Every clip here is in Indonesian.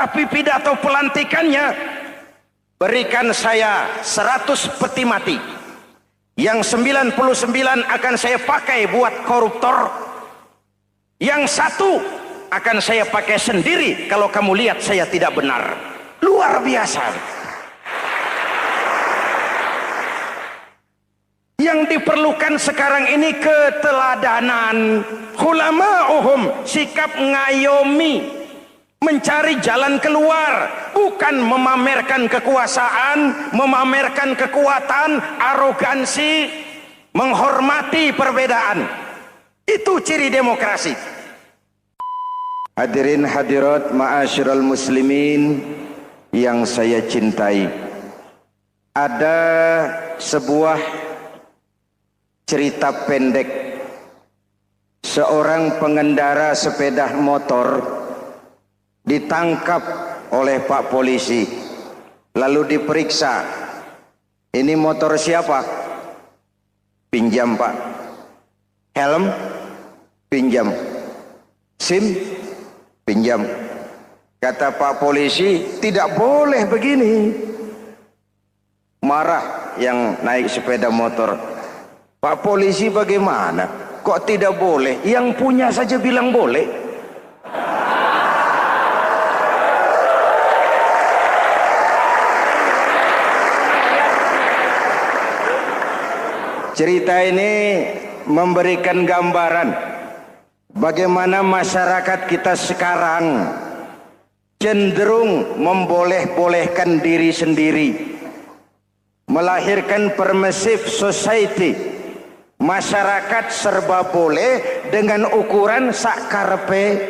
Tapi pidato pelantikannya, berikan saya 100 peti mati, yang 99 akan saya pakai buat koruptor, yang 1 akan saya pakai sendiri kalau kamu lihat saya tidak benar. Luar biasa. Yang diperlukan sekarang ini keteladanan, hulama'uhum, sikap ngayomi, mencari jalan keluar, bukan memamerkan kekuasaan, memamerkan kekuatan, arogansi, menghormati perbedaan. Itu ciri demokrasi. Hadirin hadirat ma'asyiral muslimin yang saya cintai, ada sebuah cerita pendek. Seorang pengendara sepeda motor ditangkap oleh Pak Polisi, lalu diperiksa. Ini motor siapa? Pinjam Pak. Helm? Pinjam. SIM? Pinjam. Kata Pak Polisi, tidak boleh begini. Marah yang naik sepeda motor. Pak Polisi bagaimana? Kok tidak boleh? Yang punya saja bilang boleh. Cerita ini memberikan gambaran bagaimana masyarakat kita sekarang cenderung memboleh-bolehkan diri sendiri, melahirkan permissive society. Masyarakat serba boleh dengan ukuran sakarepe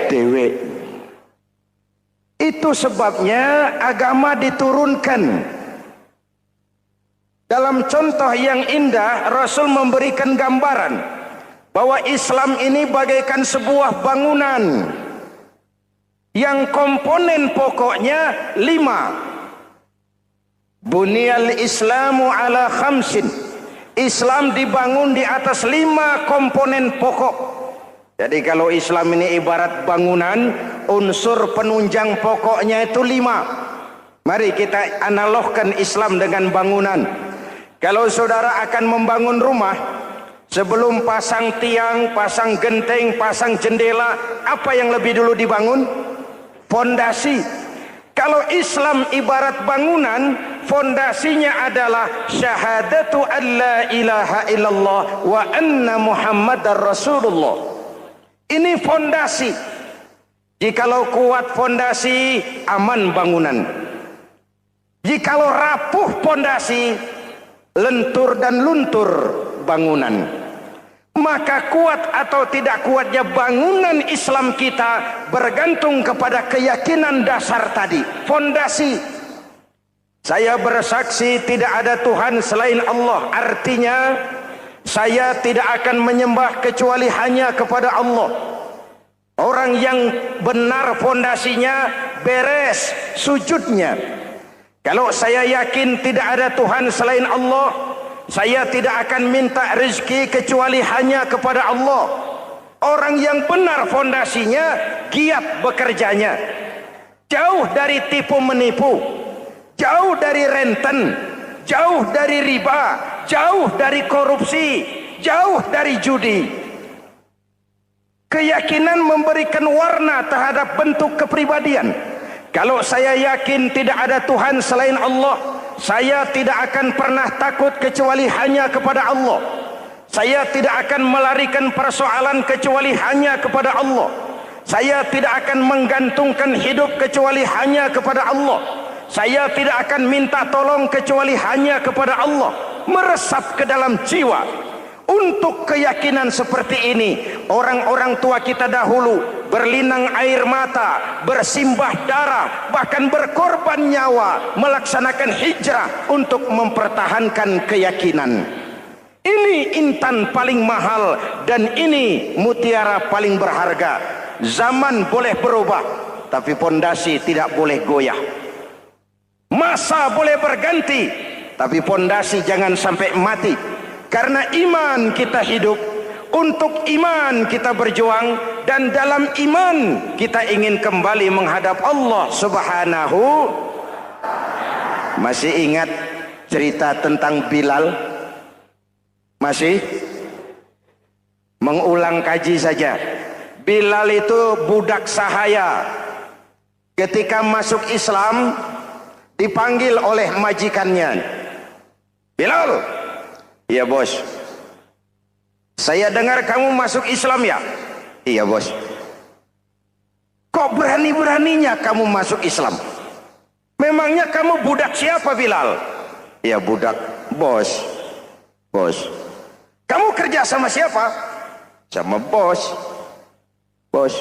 dewe. Itu sebabnya agama diturunkan. Dalam contoh yang indah, Rasul memberikan gambaran bahwa Islam ini bagaikan sebuah bangunan yang komponen pokoknya 5. Bunyal Islamu ala khamsin. Islam dibangun di atas 5 komponen pokok. Jadi kalau Islam ini ibarat bangunan, unsur penunjang pokoknya itu 5. Mari kita analogkan Islam dengan bangunan. Kalau saudara akan membangun rumah, sebelum pasang tiang, pasang genteng, pasang jendela, apa yang lebih dulu dibangun? Fondasi. Kalau Islam ibarat bangunan, fondasinya adalah syahadatu an la ilaha illallah wa anna muhammadar rasulullah. Ini fondasi. Jikalau kuat fondasi, aman bangunan. Jikalau rapuh fondasi, lentur dan luntur bangunan. Maka kuat atau tidak kuatnya bangunan Islam kita bergantung kepada keyakinan dasar tadi, fondasi. Saya bersaksi tidak ada Tuhan selain Allah, artinya saya tidak akan menyembah kecuali hanya kepada Allah. Orang yang benar fondasinya beres sujudnya. Kalau saya yakin tidak ada Tuhan selain Allah, saya tidak akan minta rezeki kecuali hanya kepada Allah. Orang yang benar fondasinya, giat bekerjanya, jauh dari tipu menipu, jauh dari renten, jauh dari riba, jauh dari korupsi, jauh dari judi. Keyakinan memberikan warna terhadap bentuk kepribadian. Kalau saya yakin tidak ada Tuhan selain Allah, saya tidak akan pernah takut kecuali hanya kepada Allah. Saya tidak akan melarikan persoalan kecuali hanya kepada Allah. Saya tidak akan menggantungkan hidup kecuali hanya kepada Allah. Saya tidak akan minta tolong kecuali hanya kepada Allah. Meresap ke dalam jiwa. Untuk keyakinan seperti ini, orang-orang tua kita dahulu berlinang air mata, bersimbah darah, bahkan berkorban nyawa, melaksanakan hijrah untuk mempertahankan keyakinan. Ini intan paling mahal dan ini mutiara paling berharga. Zaman boleh berubah, tapi pondasi tidak boleh goyah. Masa boleh berganti, tapi pondasi jangan sampai mati. Karena iman kita hidup, untuk iman kita berjuang, dan dalam iman kita ingin kembali menghadap Allah Subhanahu. Masih ingat cerita tentang Bilal? Masih? Mengulang kaji saja. Bilal itu budak sahaya. Ketika masuk Islam dipanggil oleh majikannya. Bilal, iya bos. Saya dengar kamu masuk Islam ya? Iya bos. Kok berani-beraninya kamu masuk Islam? Memangnya kamu budak siapa Bilal? Iya budak bos. Bos. Kamu kerja sama siapa? Sama bos. Bos.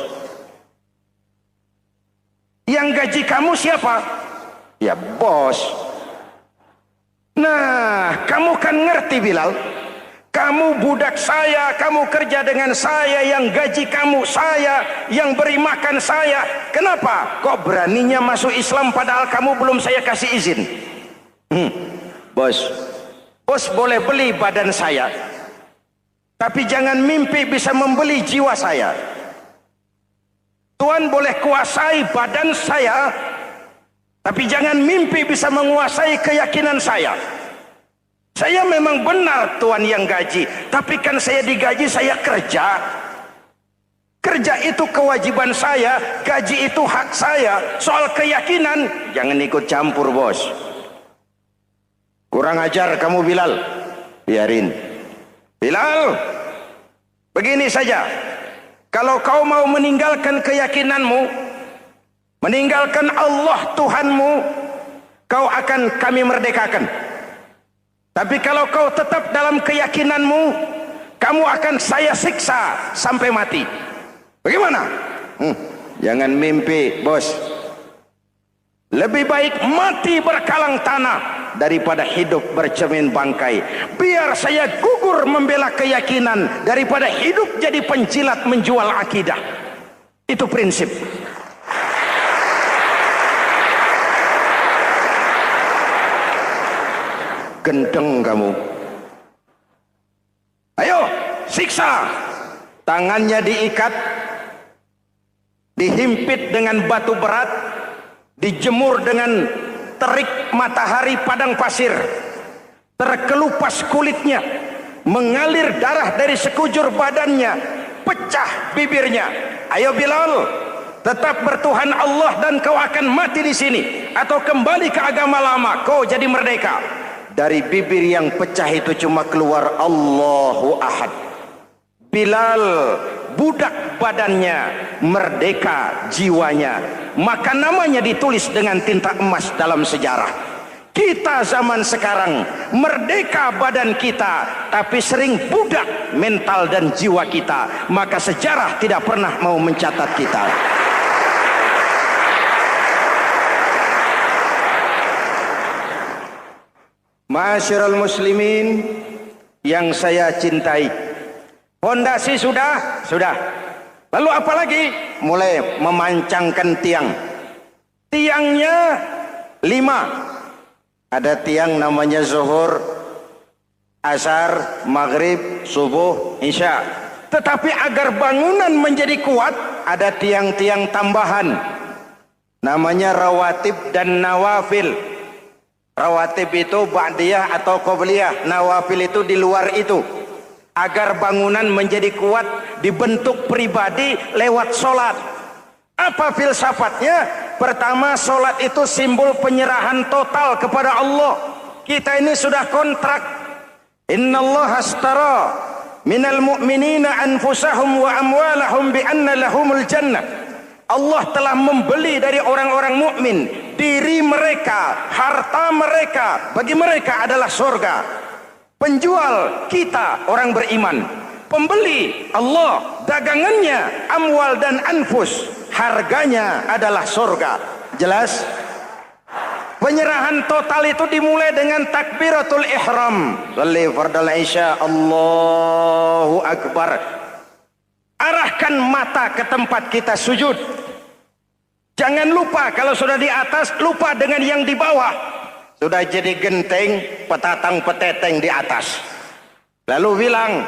Yang gaji kamu siapa? Ya bos. Nah, kamu kan ngerti Bilal. Kamu budak saya, kamu kerja dengan saya, yang gaji kamu saya, yang beri makan saya. Kenapa? Kok beraninya masuk Islam padahal kamu belum saya kasih izin? Bos, bos boleh beli badan saya, tapi jangan mimpi bisa membeli jiwa saya. Tuhan boleh kuasai badan saya, tapi jangan mimpi bisa menguasai keyakinan saya. Saya memang benar Tuhan yang gaji, tapi kan saya digaji, saya kerja. Kerja itu kewajiban saya, gaji itu hak saya. Soal keyakinan, jangan ikut campur bos. Kurang ajar kamu Bilal. Biarin. Bilal, begini saja. Kalau kau mau meninggalkan keyakinanmu, meninggalkan Allah Tuhanmu, kau akan kami merdekakan. Tapi kalau kau tetap dalam keyakinanmu, kamu akan saya siksa sampai mati. Bagaimana? Jangan mimpi bos. Lebih baik mati berkalang tanah daripada hidup bercermin bangkai. Biar saya gugur membela keyakinan daripada hidup jadi penjilat menjual akidah. Itu prinsip. Gendeng kamu. Ayo, siksa. Tangannya diikat, dihimpit dengan batu berat, dijemur dengan terik matahari padang pasir, terkelupas kulitnya, mengalir darah dari sekujur badannya, pecah bibirnya. Ayo Bilal, tetap bertuhan Allah dan kau akan mati di sini, atau kembali ke agama lama, kau jadi merdeka. Dari bibir yang pecah itu cuma keluar Allahu Ahad. Bilal budak badannya, merdeka jiwanya, maka namanya ditulis dengan tinta emas dalam sejarah. Kita zaman sekarang merdeka badan kita, tapi sering budak mental dan jiwa kita, maka sejarah tidak pernah mau mencatat kita. Ma'asyiral muslimin yang saya cintai, fondasi sudah. Lalu apa lagi? Mulai memancangkan tiang. Tiangnya 5. Ada tiang namanya zuhur, asar, maghrib, subuh, isya. Tetapi agar bangunan menjadi kuat, ada tiang-tiang tambahan. Namanya rawatib dan nawafil. Rawatib itu ba'diyah atau qobliyah, nawafil itu di luar itu. Agar bangunan menjadi kuat, dibentuk pribadi lewat solat. Apa filsafatnya? Pertama, solat itu simbol penyerahan total kepada Allah. Kita ini sudah kontrak. Innallaha astara minal mu'minina anfusahum wa amwalahum bi anna lahumul jannah. Allah telah membeli dari orang-orang mukmin diri mereka, harta mereka, bagi mereka adalah surga. Penjual kita orang beriman, pembeli Allah, dagangannya amwal dan anfus, harganya adalah surga. Jelas? Penyerahan total itu dimulai dengan takbiratul ihram. Shalli fardal isya, Allahu akbar. Arahkan mata ke tempat kita sujud. Jangan lupa kalau sudah di atas, lupa dengan yang di bawah. Sudah jadi genteng, petatang peteteng di atas. Lalu bilang,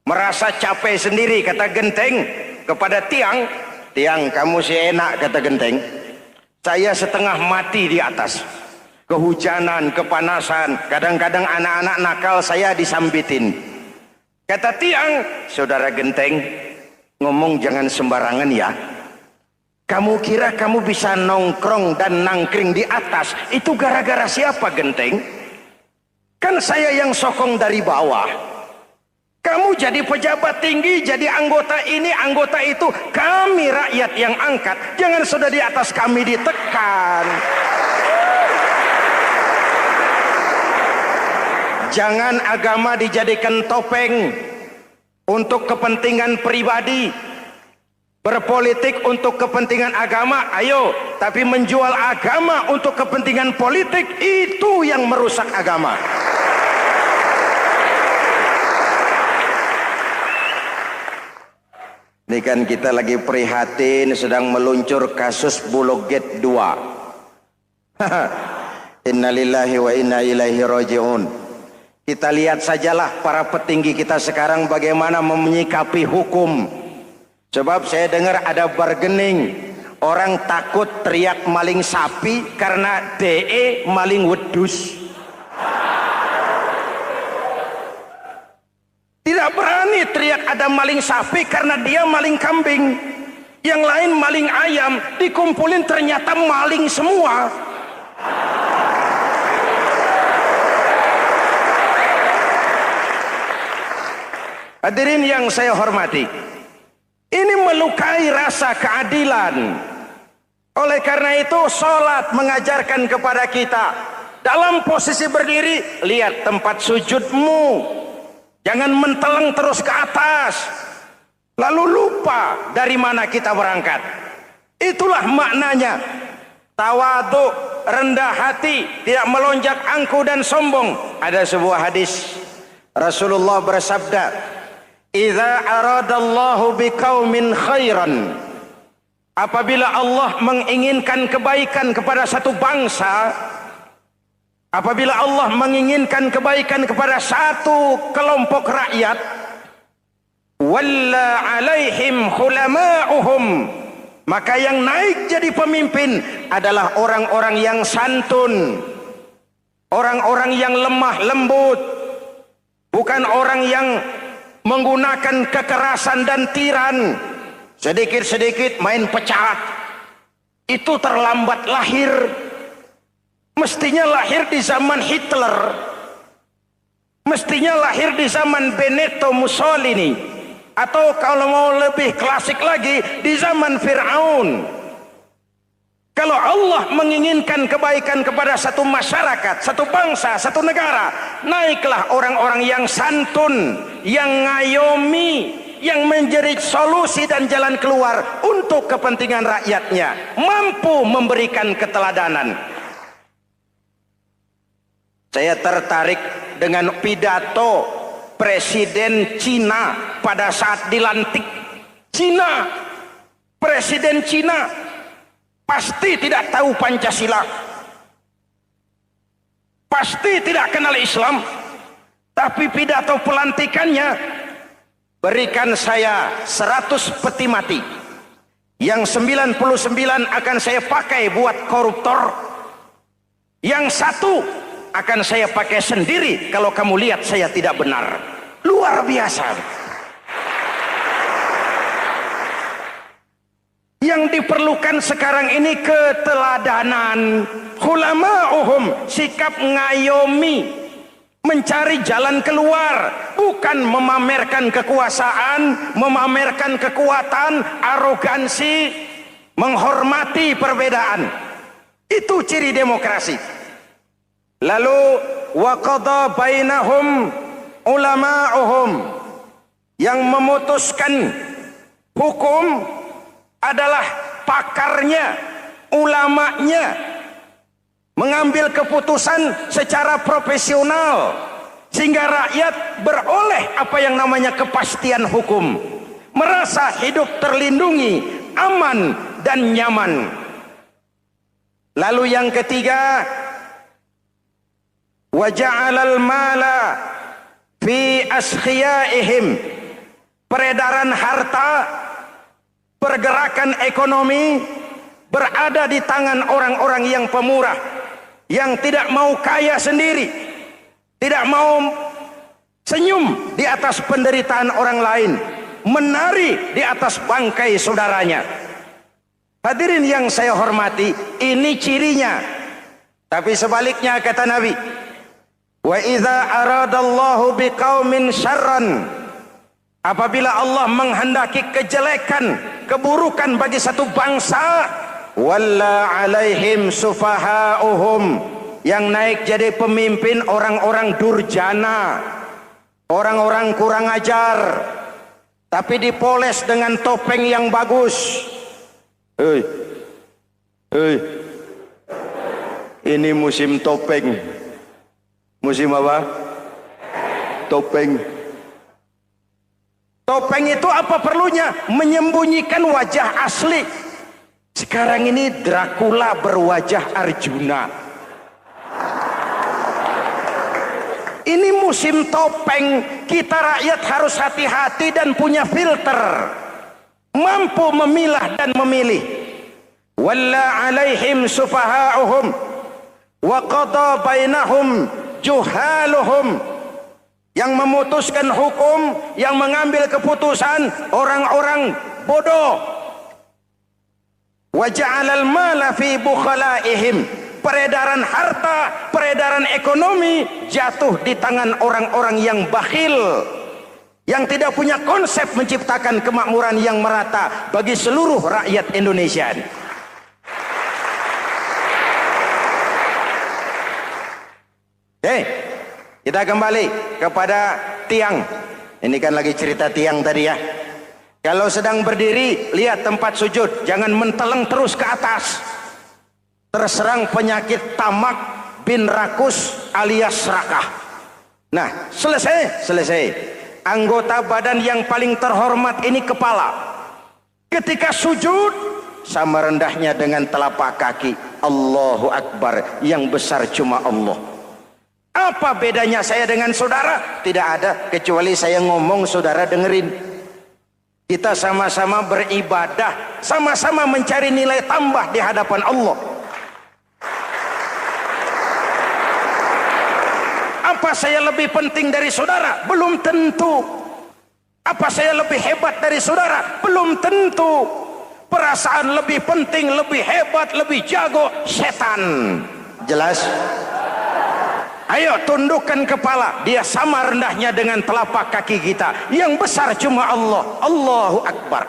merasa capek sendiri, kata genteng, kepada tiang, tiang kamu si enak, kata genteng, saya setengah mati di atas, kehujanan, kepanasan, kadang-kadang anak-anak nakal saya disambitin. Kata tiang, saudara genteng, ngomong jangan sembarangan ya. Kamu kira kamu bisa nongkrong dan nangkring di atas, itu gara-gara siapa genteng? Kan saya yang sokong dari bawah. Kamu jadi pejabat tinggi, jadi anggota ini, anggota itu. Kami rakyat yang angkat, jangan sudah di atas kami ditekan. Jangan agama dijadikan topeng untuk kepentingan pribadi. Berpolitik untuk kepentingan agama, ayo. Tapi menjual agama untuk kepentingan politik, itu yang merusak agama. Ini kan kita lagi prihatin sedang meluncur kasus Bulog Gate 2. Innalillahi wa inna ilaihi raji'un. Kita lihat sajalah para petinggi kita sekarang bagaimana menyikapi hukum. Sebab saya dengar ada bargaining, orang takut teriak maling sapi karena DE maling wedus. Tidak berani teriak ada maling sapi karena dia maling kambing. Yang lain maling ayam, dikumpulin ternyata maling semua. Hadirin yang saya hormati, ini melukai rasa keadilan. Oleh karena itu sholat mengajarkan kepada kita, dalam posisi berdiri, lihat tempat sujudmu. Jangan menteleng terus ke atas, lalu lupa dari mana kita berangkat. Itulah maknanya tawadhu, rendah hati, tidak melonjak angku dan sombong. Ada sebuah hadis Rasulullah bersabda, "Idza aradallahu biqaumin khairan." Apabila Allah menginginkan kebaikan kepada satu bangsa, apabila Allah menginginkan kebaikan kepada satu kelompok rakyat, walla alaihim khulama'uhum, maka yang naik jadi pemimpin adalah orang-orang yang santun, orang-orang yang lemah lembut, bukan orang yang menggunakan kekerasan dan tiran. Sedikit-sedikit main pecat, itu terlambat lahir. Mestinya lahir di zaman Hitler, mestinya lahir di zaman Benito Mussolini, atau kalau mau lebih klasik lagi di zaman Fir'aun. Kalau Allah menginginkan kebaikan kepada satu masyarakat, satu bangsa, satu negara, naiklah orang-orang yang santun, yang ngayomi, yang menjadi solusi dan jalan keluar untuk kepentingan rakyatnya, mampu memberikan keteladanan. Saya tertarik dengan pidato Presiden Cina pada saat dilantik. Cina, Presiden Cina pasti tidak tahu Pancasila, pasti tidak kenal Islam, tapi pidato pelantikannya, berikan saya 100 peti mati, yang 99 akan saya pakai buat koruptor, yang satu akan saya pakai sendiri kalau kamu lihat saya tidak benar. Luar biasa. Yang diperlukan sekarang ini keteladanan, khulama'uhum, sikap ngayomi, mencari jalan keluar, bukan memamerkan kekuasaan, memamerkan kekuatan, arogansi, menghormati perbedaan. Itu ciri demokrasi. Lalu wa qada bainahum ulama'uhum, yang memutuskan hukum adalah pakarnya, ulamanya, mengambil keputusan secara profesional sehingga rakyat beroleh apa yang namanya kepastian hukum, merasa hidup terlindungi, aman dan nyaman. Lalu yang ketiga, wa ja'alal mala fi askhiyaihim, peredaran harta pergerakan ekonomi berada di tangan orang-orang yang pemurah, yang tidak mau kaya sendiri, tidak mau senyum di atas penderitaan orang lain, menari di atas bangkai saudaranya. Hadirin yang saya hormati, ini cirinya. Tapi sebaliknya kata Nabi, wa idza aradallahu biqaumin syarran, apabila Allah menghendaki kejelekan, keburukan bagi satu bangsa, walla alaihim sufahauhum, yang naik jadi pemimpin orang-orang durjana, orang-orang kurang ajar, tapi dipoles dengan topeng yang bagus. Hei, hei, ini musim topeng. Musim apa? Topeng. Topeng itu apa perlunya? Menyembunyikan wajah asli. Sekarang ini Dracula berwajah Arjuna. Ini musim topeng. Kita rakyat harus hati-hati dan punya filter, mampu memilah dan memilih. Walla alaihim sufahauhum wa qada bainahum juhaluhum, yang memutuskan hukum, yang mengambil keputusan orang-orang bodoh. Wa ja'alal mala fi bukhalaihim, peredaran harta, peredaran ekonomi jatuh di tangan orang-orang yang bakhil, yang tidak punya konsep menciptakan kemakmuran yang merata bagi seluruh rakyat Indonesia. Kita kembali kepada tiang. Ini kan lagi cerita tiang tadi ya. Kalau sedang berdiri, lihat tempat sujud, jangan menteleng terus ke atas. Terserang penyakit tamak bin rakus alias serakah. Nah, selesai. Anggota badan yang paling terhormat ini kepala. Ketika sujud, sama rendahnya dengan telapak kaki. Allahu Akbar, yang besar cuma Allah. Apa bedanya saya dengan saudara? Tidak ada, kecuali saya ngomong saudara dengerin. Kita sama-sama beribadah, sama-sama mencari nilai tambah di hadapan Allah. Apa saya lebih penting dari saudara? Belum tentu. Apa saya lebih hebat dari saudara? Belum tentu. Perasaan lebih penting, lebih hebat, lebih jago setan. Jelas? Ayo tundukkan kepala, dia sama rendahnya dengan telapak kaki kita. Yang besar cuma Allah. Allahu Akbar.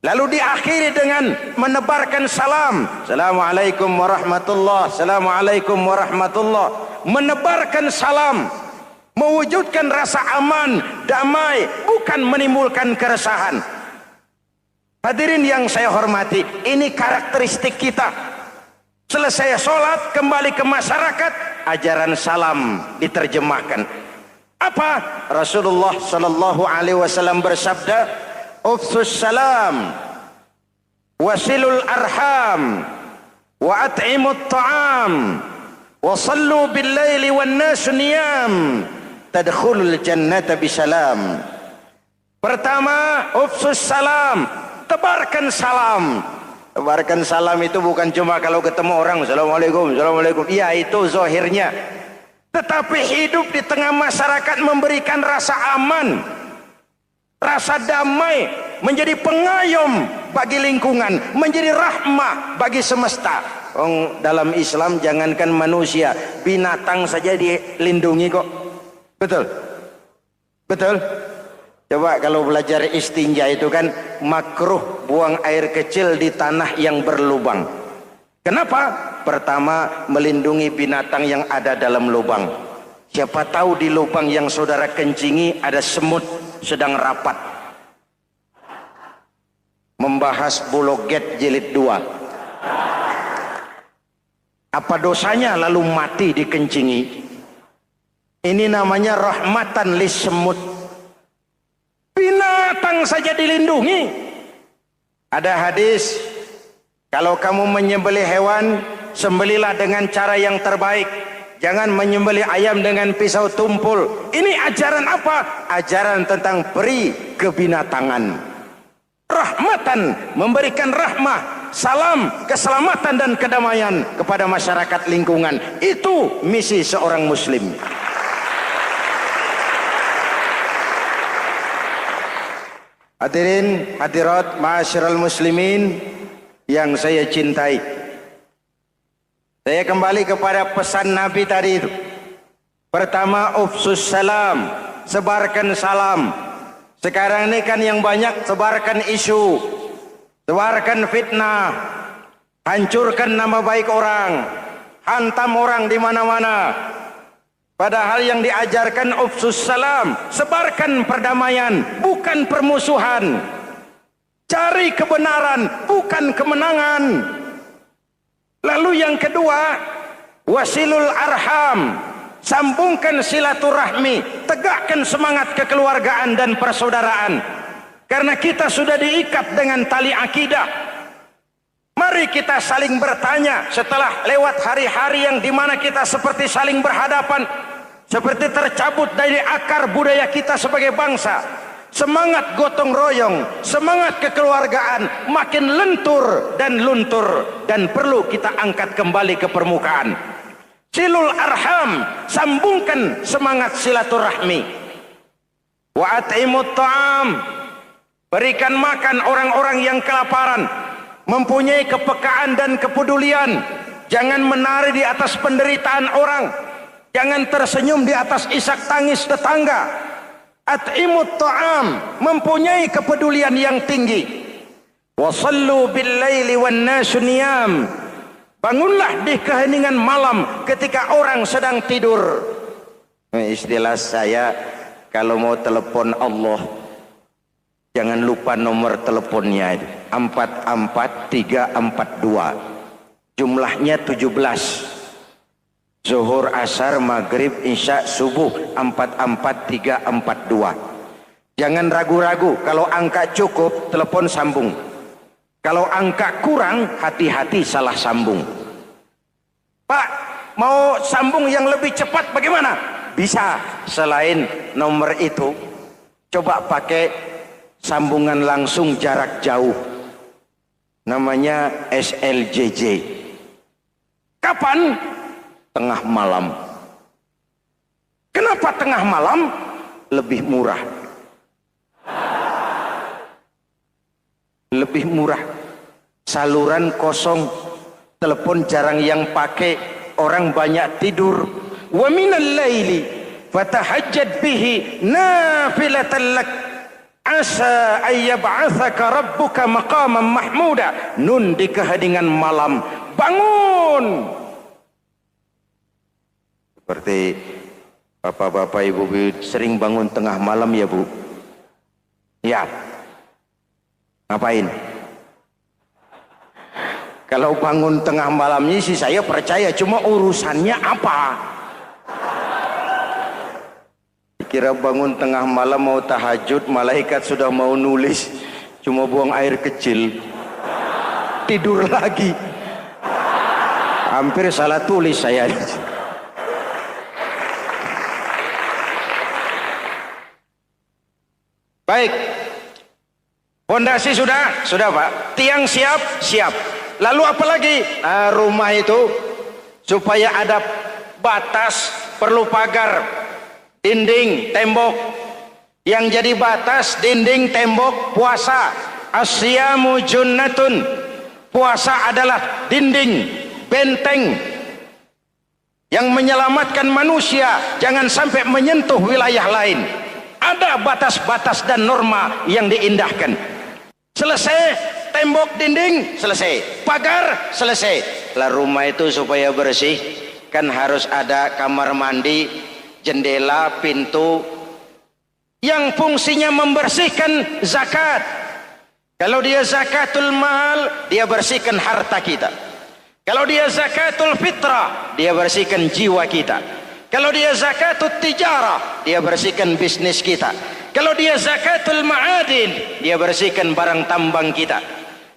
Lalu diakhiri dengan menebarkan salam. Assalamualaikum warahmatullah. Assalamualaikum warahmatullah. Menebarkan salam, mewujudkan rasa aman, damai, bukan menimbulkan keresahan. Hadirin yang saya hormati, ini karakteristik kita. Selesai sholat, kembali ke masyarakat, ajaran salam diterjemahkan. Apa? Rasulullah sallallahu alaihi wasallam bersabda, "Ufsus salam, wasilul arham, wa at'imut ta'am, wa sallu bil laili wan nasu niyam, tadkhulul jannata bisalam." Pertama, ufsus salam, tebarkan salam. Tebarkan salam itu bukan cuma kalau ketemu orang, Assalamualaikum, Assalamualaikum. Iya, itu zahirnya. Tetapi hidup di tengah masyarakat memberikan rasa aman, rasa damai, menjadi pengayom bagi lingkungan, menjadi rahmah bagi semesta. Dalam Islam jangankan manusia, binatang saja dilindungi kok. Betul? Betul? Coba kalau belajar istinja itu kan makruh buang air kecil di tanah yang berlubang. Kenapa? Pertama, melindungi binatang yang ada dalam lubang. Siapa tahu di lubang yang saudara kencingi ada semut sedang rapat. Membahas Bologet jilid 2. Apa dosanya lalu mati dikencingi? Ini namanya rahmatan lis semut. Binatang saja dilindungi. Ada hadis, kalau kamu menyembelih hewan, sembelilah dengan cara yang terbaik. Jangan menyembelih ayam dengan pisau tumpul. Ini ajaran apa? Ajaran tentang peri kebinatangan. rahmatan, memberikan rahmah, salam, keselamatan dan kedamaian kepada masyarakat lingkungan. Itu misi seorang muslim. Hadirin hadirat ma'asyiral muslimin yang saya cintai, saya kembali kepada pesan Nabi tadi itu. Pertama, ufsus salam, sebarkan salam. Sekarang ini kan yang banyak sebarkan isu, sebarkan fitnah, hancurkan nama baik orang, hantam orang di mana-mana. Padahal yang diajarkan ufsus salam, sebarkan perdamaian, bukan permusuhan. Cari kebenaran, bukan kemenangan. Lalu yang kedua, wasilul arham, sambungkan silaturahmi, tegakkan semangat kekeluargaan dan persaudaraan. Karena kita sudah diikat dengan tali akidah. Mari kita saling bertanya setelah lewat hari-hari yang dimana kita seperti saling berhadapan, seperti tercabut dari akar budaya kita sebagai bangsa. Semangat gotong royong, semangat kekeluargaan makin lentur dan luntur, dan perlu kita angkat kembali ke permukaan. Silul arham, sambungkan semangat silaturahmi. Wa at'imut ta'am, berikan makan orang-orang yang kelaparan, mempunyai kepekaan dan kepedulian. Jangan menari di atas penderitaan orang, jangan tersenyum di atas isak tangis tetangga. At'imut ta'am, mempunyai kepedulian yang tinggi. Wa sallu bil laili wan nasu niyam, bangunlah di keheningan malam ketika orang sedang tidur. Istilah saya, kalau mau telepon Allah, jangan lupa nomor teleponnya, 44342. Jumlahnya 17. Zuhur, asar, maghrib, isya, subuh, 44342. Jangan ragu-ragu, kalau angka cukup telepon sambung. Kalau angka kurang, hati-hati salah sambung. Pak, mau sambung yang lebih cepat bagaimana? Bisa, selain nomor itu, coba pakai sambungan langsung jarak jauh. Namanya SLJJ. Kapan? Tengah malam. Kenapa tengah malam? Lebih murah. Lebih murah. Saluran kosong, telepon jarang yang pakai, orang banyak tidur. Wa minal laili fatahajjad bihi nafilatan lak asa ayyab'atsaka rabbuka maqaman mahmuda. Nun di keheningan malam, bangun. Seperti bapak-bapak, ibu-ibu sering bangun tengah malam ya Bu? Ya. Ngapain? Kalau bangun tengah malamnya sih saya percaya, cuma urusannya apa? Kira bangun tengah malam mau tahajud, malaikat sudah mau nulis, cuma buang air kecil, tidur lagi. Hampir salah tulis saya. Baik, fondasi sudah Pak, tiang siap, lalu apa lagi? Rumah itu supaya ada batas, perlu pagar, dinding, tembok. Yang jadi batas, dinding, tembok, puasa. Asyamu junnatun, puasa adalah dinding, benteng yang menyelamatkan manusia jangan sampai menyentuh wilayah lain. Ada batas-batas dan norma yang diindahkan. Selesai, tembok, dinding, selesai. Pagar, selesai. Lah rumah itu supaya bersih, kan harus ada kamar mandi, jendela, pintu, yang fungsinya membersihkan zakat. Kalau dia zakatul mal, dia bersihkan harta kita. Kalau dia zakatul fitrah, dia bersihkan jiwa kita. Kalau dia zakatul tijarah, dia bersihkan bisnis kita. Kalau dia zakatul ma'adin, dia bersihkan barang tambang kita.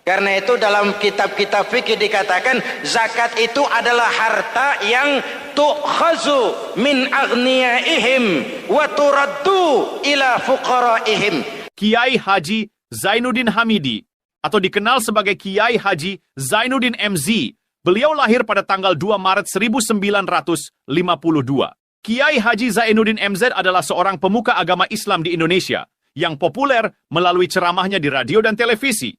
Karena itu dalam kitab-kitab fikih dikatakan zakat itu adalah harta yang tu'khazu min aghniyaihim wa turaddu ila fuqaraihim. Kiai Haji Zainuddin Hamidi, atau dikenal sebagai Kiai Haji Zainuddin MZ. Beliau lahir pada tanggal 2 Maret 1952. Kiai Haji Zainuddin MZ adalah seorang pemuka agama Islam di Indonesia yang populer melalui ceramahnya di radio dan televisi.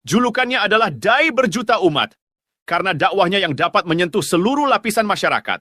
Julukannya adalah Dai Berjuta Umat, karena dakwahnya yang dapat menyentuh seluruh lapisan masyarakat.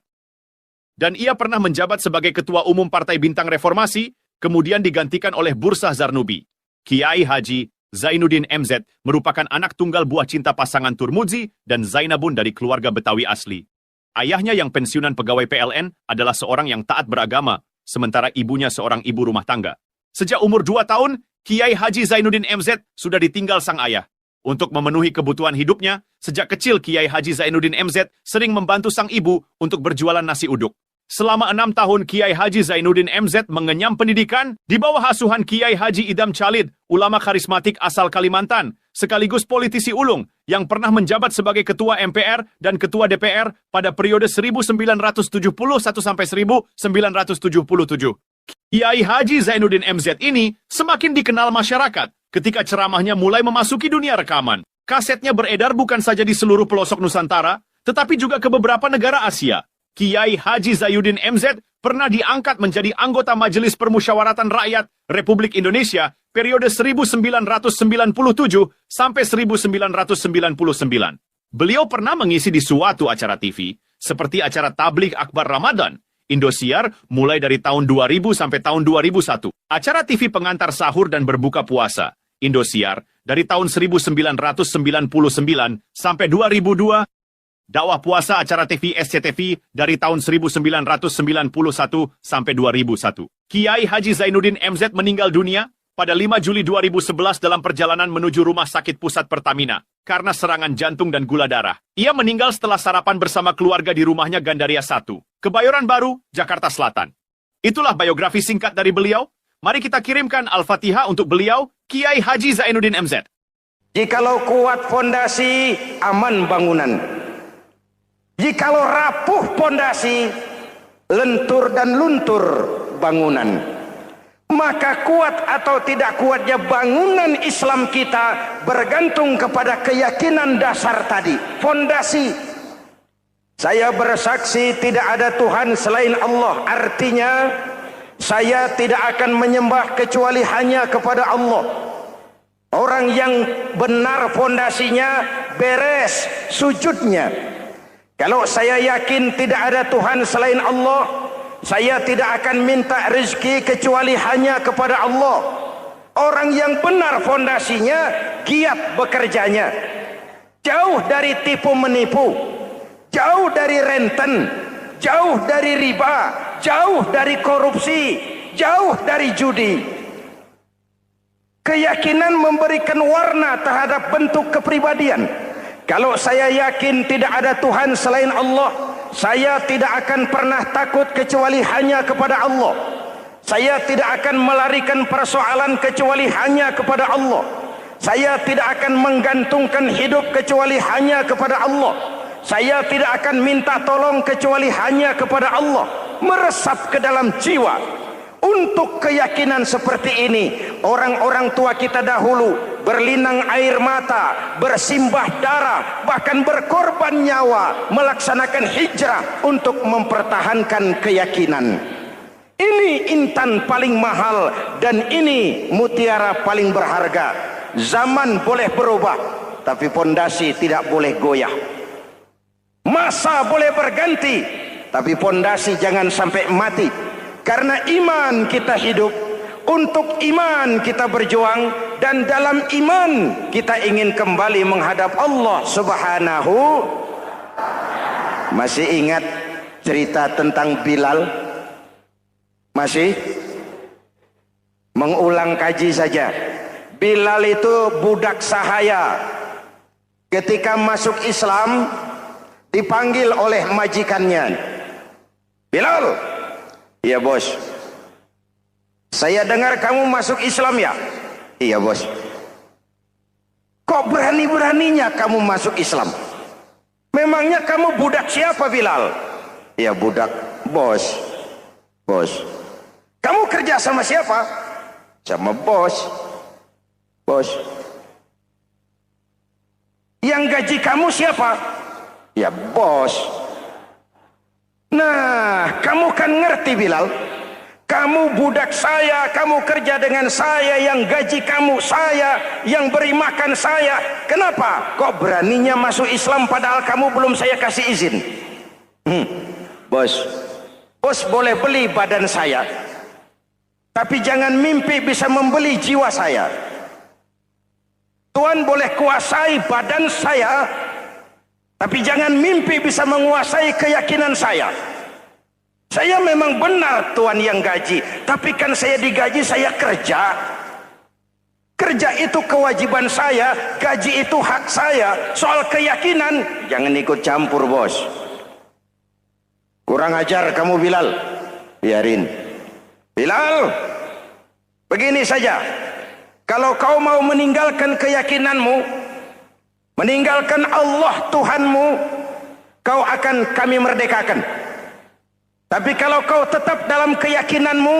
Dan ia pernah menjabat sebagai Ketua Umum Partai Bintang Reformasi, kemudian digantikan oleh Bursah Zarnubi. Kiai Haji Zainuddin MZ merupakan anak tunggal buah cinta pasangan Turmuzi dan Zainabun dari keluarga Betawi asli. Ayahnya yang pensiunan pegawai PLN adalah seorang yang taat beragama, sementara ibunya seorang ibu rumah tangga. Sejak umur 2 tahun, Kiai Haji Zainuddin MZ sudah ditinggal sang ayah. Untuk memenuhi kebutuhan hidupnya, sejak kecil Kiai Haji Zainuddin MZ sering membantu sang ibu untuk berjualan nasi uduk. Selama 6 tahun Kiai Haji Zainuddin MZ mengenyam pendidikan di bawah asuhan Kiai Haji Idam Chalid, ulama karismatik asal Kalimantan, sekaligus politisi ulung yang pernah menjabat sebagai Ketua MPR dan Ketua DPR pada periode 1971 sampai 1977. Kiai Haji Zainuddin MZ ini semakin dikenal masyarakat ketika ceramahnya mulai memasuki dunia rekaman. Kasetnya beredar bukan saja di seluruh pelosok Nusantara, tetapi juga ke beberapa negara Asia. Kiai Haji Zainuddin MZ pernah diangkat menjadi anggota Majelis Permusyawaratan Rakyat Republik Indonesia periode 1997 sampai 1999. Beliau pernah mengisi di suatu acara TV, seperti acara Tabligh Akbar Ramadan, Indosiar mulai dari tahun 2000 sampai tahun 2001. Acara TV pengantar sahur dan berbuka puasa, Indosiar, dari tahun 1999 sampai 2002. Dakwah puasa acara TV SCTV dari tahun 1991 sampai 2001. Kiai Haji Zainuddin MZ meninggal dunia pada 5 Juli 2011 dalam perjalanan menuju Rumah Sakit Pusat Pertamina karena serangan jantung dan gula darah. Ia meninggal setelah sarapan bersama keluarga di rumahnya Gandaria 1, Kebayoran Baru, Jakarta Selatan. Itulah biografi singkat dari beliau. Mari kita kirimkan Al-Fatihah untuk beliau, Kiai Haji Zainuddin MZ. Jikalau kuat fondasi, aman bangunan. Jikalau rapuh fondasi, lentur dan luntur bangunan. Maka kuat atau tidak kuatnya bangunan Islam kita bergantung kepada keyakinan dasar tadi, fondasi. Saya bersaksi tidak ada Tuhan selain Allah, artinya saya tidak akan menyembah kecuali hanya kepada Allah. Orang yang benar fondasinya beres sujudnya. Kalau saya yakin tidak ada Tuhan selain Allah, saya tidak akan minta rezeki kecuali hanya kepada Allah. Orang yang benar fondasinya, giat bekerjanya. Jauh dari tipu menipu, jauh dari renten, jauh dari riba, jauh dari korupsi, jauh dari judi. Keyakinan memberikan warna terhadap bentuk kepribadian. Kalau saya yakin tidak ada Tuhan selain Allah, saya tidak akan pernah takut kecuali hanya kepada Allah. Saya tidak akan melarikan persoalan kecuali hanya kepada Allah. Saya tidak akan menggantungkan hidup kecuali hanya kepada Allah. Saya tidak akan minta tolong kecuali hanya kepada Allah. Meresap ke dalam jiwa. Untuk keyakinan seperti ini, orang-orang tua kita dahulu berlinang air mata, bersimbah darah, bahkan berkorban nyawa, melaksanakan hijrah untuk mempertahankan keyakinan. Ini intan paling mahal dan ini mutiara paling berharga. Zaman boleh berubah, tapi fondasi tidak boleh goyah. Masa boleh berganti, tapi fondasi jangan sampai mati. Karena iman kita hidup, untuk iman kita berjuang, dan dalam iman kita ingin kembali menghadap Allah Subhanahu. Masih ingat cerita tentang Bilal? Masih? Mengulang kaji saja. Bilal itu budak sahaya. Ketika masuk Islam, dipanggil oleh majikannya. Bilal, iya bos. Saya dengar kamu masuk Islam ya? Iya bos. Kok berani-beraninya kamu masuk Islam? Memangnya kamu budak siapa Bilal? Iya budak bos. Bos. Kamu kerja sama siapa? Sama bos. Bos. Yang gaji kamu siapa? Ya bos. Nah, kamu kan ngerti Bilal. Kamu budak saya, kamu kerja dengan saya, yang gaji kamu saya, yang beri makan saya. Kenapa? Kok beraninya masuk Islam padahal kamu belum saya kasih izin? Bos, bos boleh beli badan saya, tapi jangan mimpi bisa membeli jiwa saya. Tuhan boleh kuasai badan saya, tapi jangan mimpi bisa menguasai keyakinan saya. Saya memang benar Tuhan yang gaji, tapi kan saya digaji, saya kerja. Kerja itu kewajiban saya, gaji itu hak saya. Soal keyakinan, jangan ikut campur bos. Kurang ajar kamu Bilal. Biarin. Bilal, begini saja. Kalau kau mau meninggalkan keyakinanmu, meninggalkan Allah Tuhanmu, kau akan kami merdekakan. Tapi kalau kau tetap dalam keyakinanmu,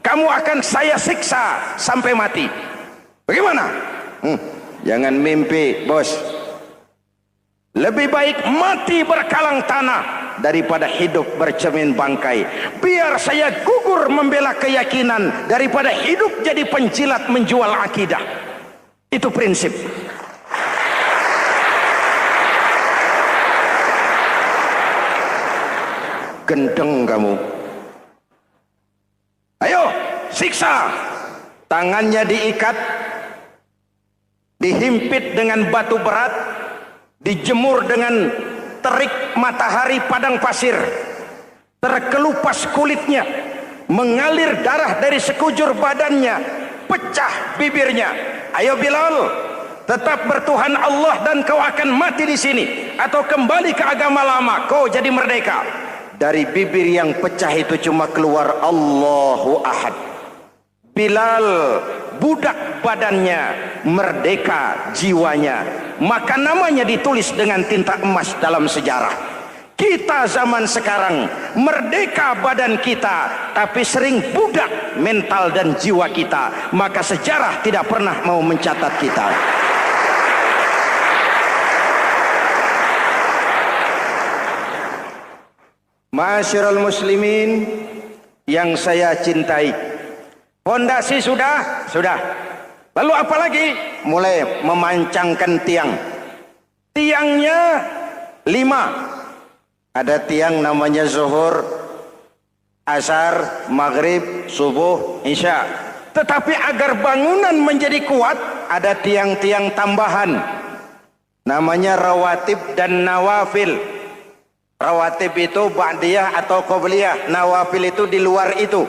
kamu akan saya siksa sampai mati. Bagaimana? Jangan mimpi, bos. Lebih baik mati berkalang tanah daripada hidup bercermin bangkai. Biar saya gugur membela keyakinan daripada hidup jadi penjilat menjual akidah. Itu prinsip. Gendeng kamu. Ayo, siksa. Tangannya diikat, dihimpit dengan batu berat, dijemur dengan terik matahari padang pasir, terkelupas kulitnya, mengalir darah dari sekujur badannya, pecah bibirnya. Ayo Bilal, tetap bertuhan Allah dan kau akan mati di sini, atau kembali ke agama lama, kau jadi merdeka. Dari bibir yang pecah itu cuma keluar Allahu Ahad. Bilal budak badannya, merdeka jiwanya, maka namanya ditulis dengan tinta emas dalam sejarah. Kita zaman sekarang merdeka badan kita, tapi sering budak mental dan jiwa kita, maka sejarah tidak pernah mau mencatat kita. Masyarul muslimin yang saya cintai, fondasi sudah. Lalu apa lagi? Mulai memancangkan tiang. Tiangnya 5. Ada tiang namanya zuhur, asar, maghrib, subuh, isya. Tetapi agar bangunan menjadi kuat, ada tiang-tiang tambahan. Namanya rawatib dan nawafil. Rawatib itu ba'diyah atau qobliyah, nawafil itu di luar itu.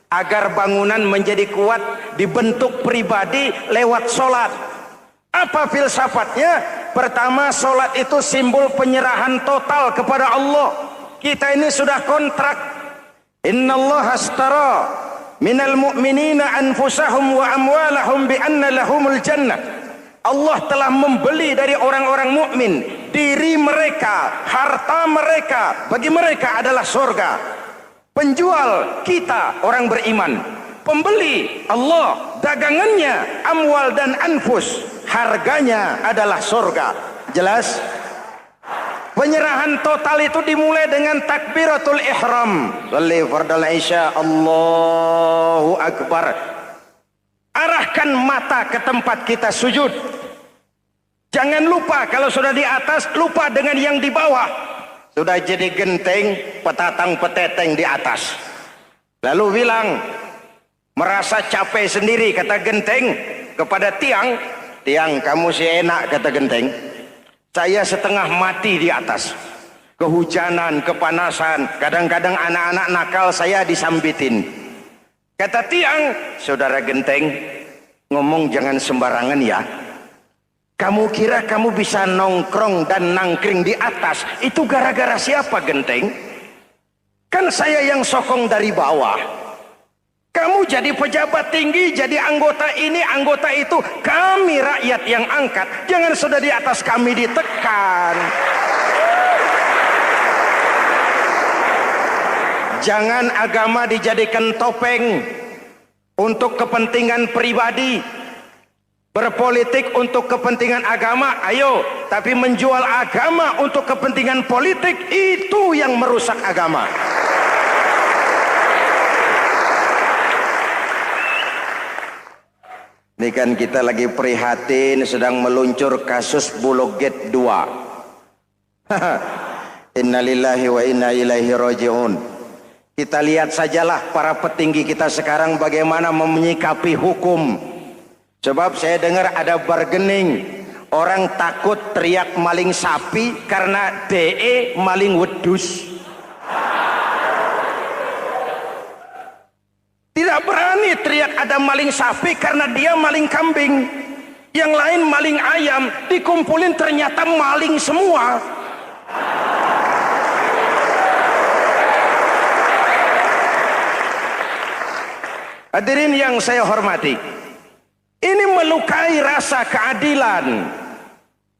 Agar bangunan menjadi kuat, dibentuk pribadi lewat solat. Apa filsafatnya? Pertama, solat itu simbol penyerahan total kepada Allah. Kita ini sudah kontrak. Innallaha astara minal mu'minina anfusahum wa amwalahum bi anna lahumul jannah. Allah telah membeli dari orang-orang mukmin diri mereka, harta mereka, bagi mereka adalah surga. Penjual kita orang beriman, pembeli Allah, dagangannya amwal dan anfus, harganya adalah surga. Jelas? Penyerahan total itu dimulai dengan takbiratul ihram. Shalli fardal isya, Allahu akbar. Arahkan mata ke tempat kita sujud. Jangan lupa kalau sudah di atas, lupa dengan yang di bawah. Sudah jadi genteng, petatang peteteng di atas. Lalu bilang, merasa capek sendiri, kata genteng kepada tiang. Tiang, kamu sih enak, kata genteng. Saya setengah mati di atas. Kehujanan, kepanasan, kadang-kadang anak-anak nakal saya disambitin. Kata tiang, saudara genteng, ngomong jangan sembarangan ya. Kamu kira kamu bisa nongkrong dan nangkring di atas, itu gara-gara siapa genteng? Kan saya yang sokong dari bawah. Kamu jadi pejabat tinggi, jadi anggota ini, anggota itu. Kami rakyat yang angkat, jangan sudah di atas kami ditekan. Jangan agama dijadikan topeng untuk kepentingan pribadi. Berpolitik untuk kepentingan agama, ayo. Tapi menjual agama untuk kepentingan politik, itu yang merusak agama. Ini kan kita lagi prihatin sedang meluncur kasus Bulog Gate 2. Innalillahi wa inna ilaihi raji'un. Kita lihat sajalah para petinggi kita sekarang bagaimana menyikapi hukum. Sebab saya dengar ada bargaining, orang takut teriak maling sapi karena DE maling wedus. Tidak berani teriak ada maling sapi karena dia maling kambing. Yang lain maling ayam, dikumpulin ternyata maling semua. Hadirin yang saya hormati, ini melukai rasa keadilan.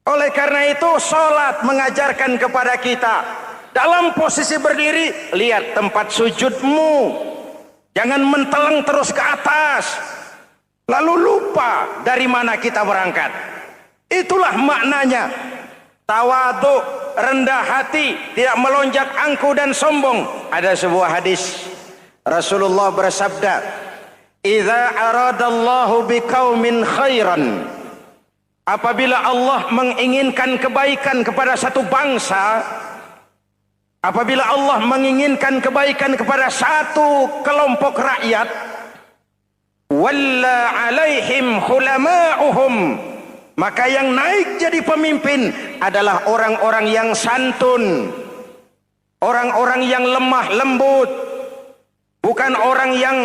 Oleh karena itu sholat mengajarkan kepada kita, dalam posisi berdiri, lihat tempat sujudmu. Jangan menteleng terus ke atas, lalu lupa dari mana kita berangkat. Itulah maknanya tawadhu, rendah hati, tidak melonjak angku dan sombong. Ada sebuah hadis Rasulullah bersabda, "Idza aradallahu biqaumin khairan." Apabila Allah menginginkan kebaikan kepada satu bangsa, apabila Allah menginginkan kebaikan kepada satu kelompok rakyat, walla alaihim khulama'uhum, maka yang naik jadi pemimpin adalah orang-orang yang santun, orang-orang yang lemah lembut, bukan orang yang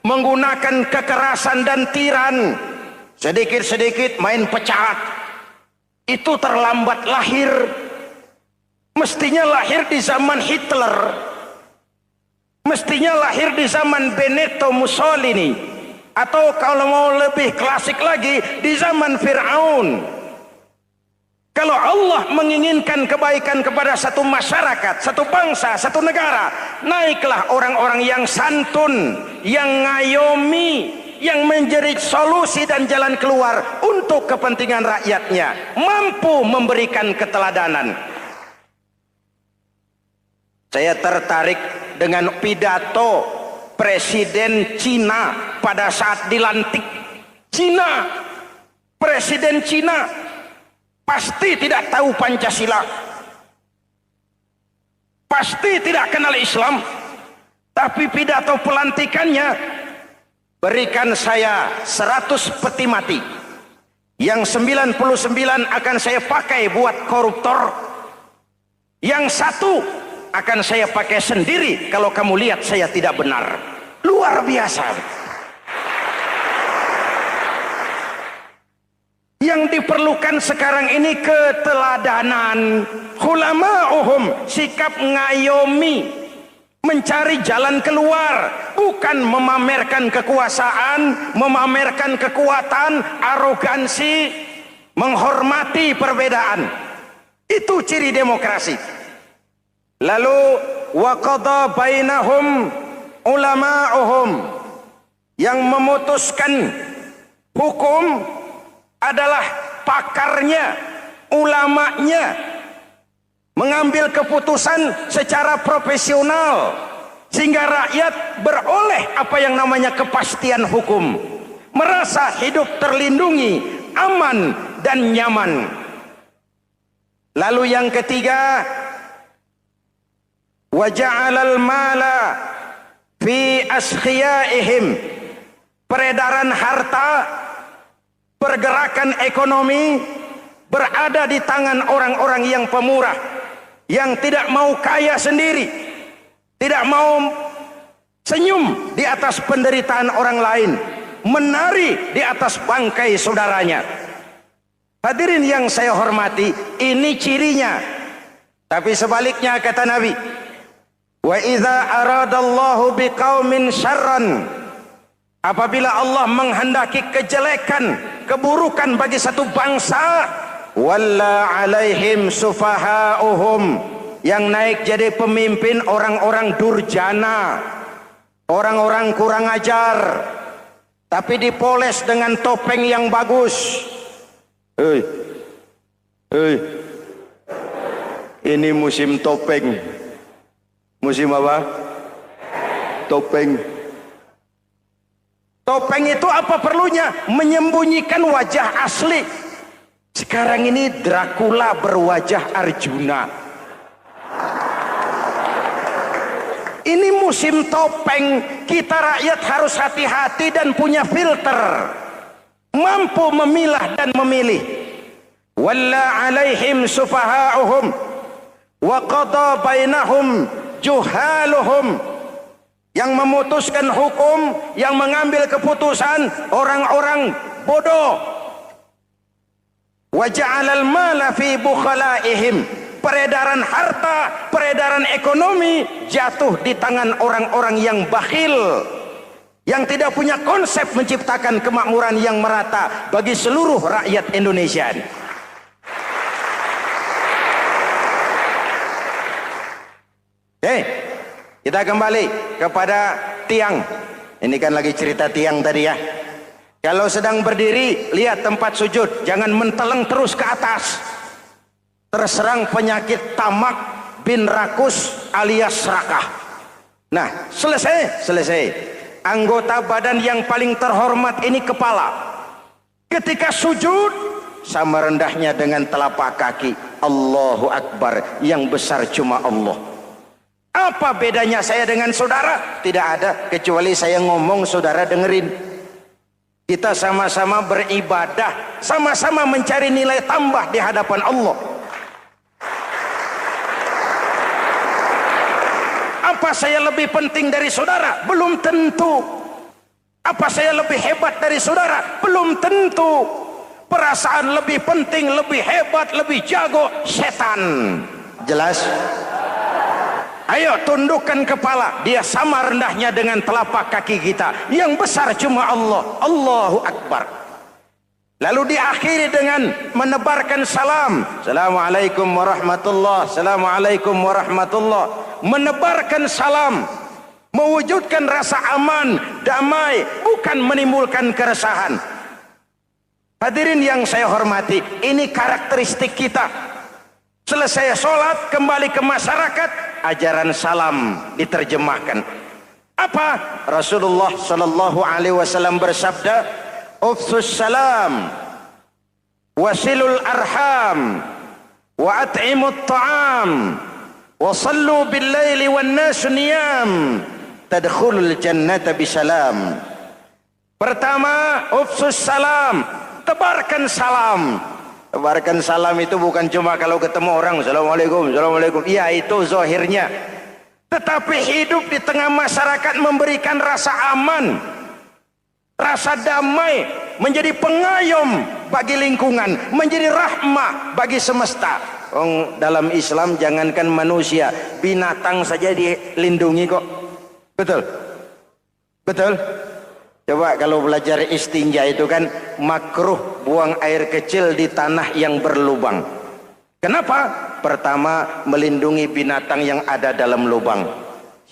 menggunakan kekerasan dan tiran, sedikit-sedikit main pecat. Itu terlambat lahir. Mestinya lahir di zaman Hitler, mestinya lahir di zaman Benito Mussolini, atau kalau mau lebih klasik lagi di zaman Fir'aun. Kalau Allah menginginkan kebaikan kepada satu masyarakat, satu bangsa, satu negara, naiklah orang-orang yang santun, yang ngayomi, yang menjadi solusi dan jalan keluar untuk kepentingan rakyatnya, mampu memberikan keteladanan. Saya tertarik dengan pidato Presiden Cina pada saat dilantik. Cina, Presiden Cina pasti tidak tahu Pancasila, pasti tidak kenal Islam, tapi pidato pelantikannya, berikan saya 100 peti mati, yang 99 akan saya pakai buat koruptor, yang satu akan saya pakai sendiri kalau kamu lihat saya tidak benar. Luar biasa. Yang diperlukan sekarang ini keteladanan, khulama'uhum, sikap ngayomi, mencari jalan keluar, bukan memamerkan kekuasaan, memamerkan kekuatan, arogansi, menghormati perbedaan. Itu ciri demokrasi. Lalu waqadha bainahum ulama'uhum, yang memutuskan hukum adalah pakarnya, ulamanya, mengambil keputusan secara profesional sehingga rakyat beroleh apa yang namanya kepastian hukum, merasa hidup terlindungi, aman dan nyaman. Lalu yang ketiga, wa ja'alal mala fi askhiyaihim, peredaran harta, pergerakan ekonomi berada di tangan orang-orang yang pemurah, yang tidak mau kaya sendiri, tidak mau senyum di atas penderitaan orang lain, menari di atas bangkai saudaranya. Hadirin yang saya hormati, ini cirinya. Tapi sebaliknya kata Nabi, wa idza aradallahu biqaumin syarran, apabila Allah menghendaki kejelekan, keburukan bagi satu bangsa, walla alaihim sufaha'uhum, yang naik jadi pemimpin orang-orang durjana, orang-orang kurang ajar, tapi dipoles dengan topeng yang bagus. Hei, hei, ini musim topeng. Musim apa? Topeng. Topeng itu apa perlunya? Menyembunyikan wajah asli. Sekarang ini Dracula berwajah Arjuna. Ini musim topeng. Kita rakyat harus hati-hati dan punya filter, mampu memilah dan memilih. Walla alaihim sufaha'uhum wa qada bainahum juhaluhum. Yang memutuskan hukum, yang mengambil keputusan orang-orang bodoh. Wa ja'alal mala fi bukhalaihim. Peredaran harta, peredaran ekonomi jatuh di tangan orang-orang yang bakhil, yang tidak punya konsep menciptakan kemakmuran yang merata bagi seluruh rakyat Indonesia. Kita kembali kepada tiang. Ini kan lagi cerita tiang tadi ya. Kalau sedang berdiri, lihat tempat sujud, jangan menteleng terus ke atas. Terserang penyakit tamak bin rakus alias serakah. Nah, selesai. Anggota badan yang paling terhormat ini kepala. Ketika sujud, sama rendahnya dengan telapak kaki. Allahu Akbar, yang besar cuma Allah. Apa bedanya saya dengan saudara? Tidak ada, kecuali saya ngomong saudara dengerin. Kita sama-sama beribadah, sama-sama mencari nilai tambah di hadapan Allah. Apa saya lebih penting dari saudara? Belum tentu. Apa saya lebih hebat dari saudara? Belum tentu. Perasaan lebih penting, lebih hebat, lebih jago setan. Jelas? Ayo tundukkan kepala. Dia sama rendahnya dengan telapak kaki kita. Yang besar cuma Allah. Allahu Akbar. Lalu diakhiri dengan menebarkan salam. Assalamualaikum warahmatullah. Assalamualaikum warahmatullah. Menebarkan salam, mewujudkan rasa aman, damai, bukan menimbulkan keresahan. Hadirin yang saya hormati, ini karakteristik kita. Selesai sholat, kembali ke masyarakat, ajaran salam diterjemahkan. Apa? Rasulullah Sallallahu Alaihi Wasallam bersabda, "Ufsus salam, wasilul arham, wa at'imut ta'am, wa sallu bil laili wan nasu niyam, tadkhulul jannata bisalam." Pertama, ufsus salam, tebarkan salam. Tebarkan salam itu bukan cuma kalau ketemu orang, Assalamualaikum, Assalamualaikum. Iya, itu zahirnya. Tetapi hidup di tengah masyarakat memberikan rasa aman, rasa damai, menjadi pengayom bagi lingkungan, menjadi rahmah bagi semesta. Dalam Islam jangankan manusia, binatang saja dilindungi kok. Betul? Betul? Coba kalau belajar istinja itu kan makruh buang air kecil di tanah yang berlubang. Kenapa? Pertama, melindungi binatang yang ada dalam lubang.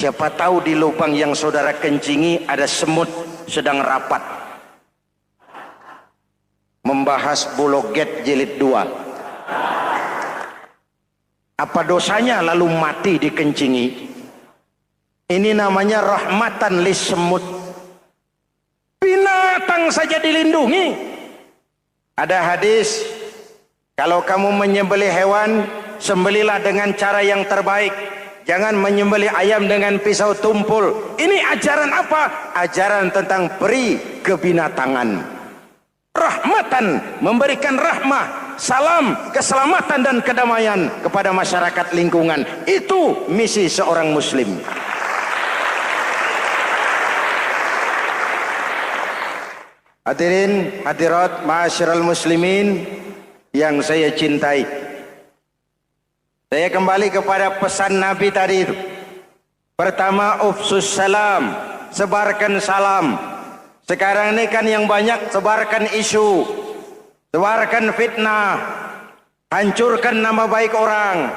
Siapa tahu di lubang yang saudara kencingi ada semut sedang rapat. Membahas Bologet jilid 2. Apa dosanya lalu mati dikencingi? Ini namanya rahmatan lis semut. Binatang saja dilindungi. Ada hadis, kalau kamu menyembelih hewan, sembelilah dengan cara yang terbaik. Jangan menyembelih ayam dengan pisau tumpul. Ini ajaran apa? Ajaran tentang peri kebinatangan. Rahmatan, memberikan rahmah, salam, keselamatan dan kedamaian kepada masyarakat lingkungan. Itu misi seorang muslim. Hadirin, hadirat, ma'asyiral muslimin yang saya cintai. Saya kembali kepada pesan Nabi tadi itu. Pertama, ufsus salam, sebarkan salam. Sekarang ini kan yang banyak sebarkan isu, sebarkan fitnah, hancurkan nama baik orang,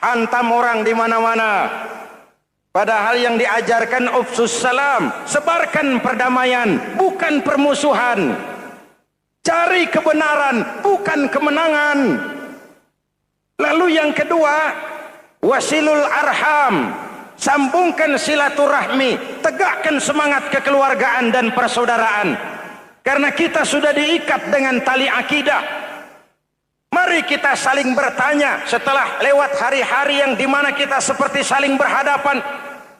hantam orang di mana-mana. Padahal yang diajarkan ufsus salam, sebarkan perdamaian, bukan permusuhan. Cari kebenaran, bukan kemenangan. Lalu yang kedua, wasilul arham, sambungkan silaturahmi, tegakkan semangat kekeluargaan dan persaudaraan. Karena kita sudah diikat dengan tali akidah. Mari kita saling bertanya setelah lewat hari-hari yang dimana kita seperti saling berhadapan,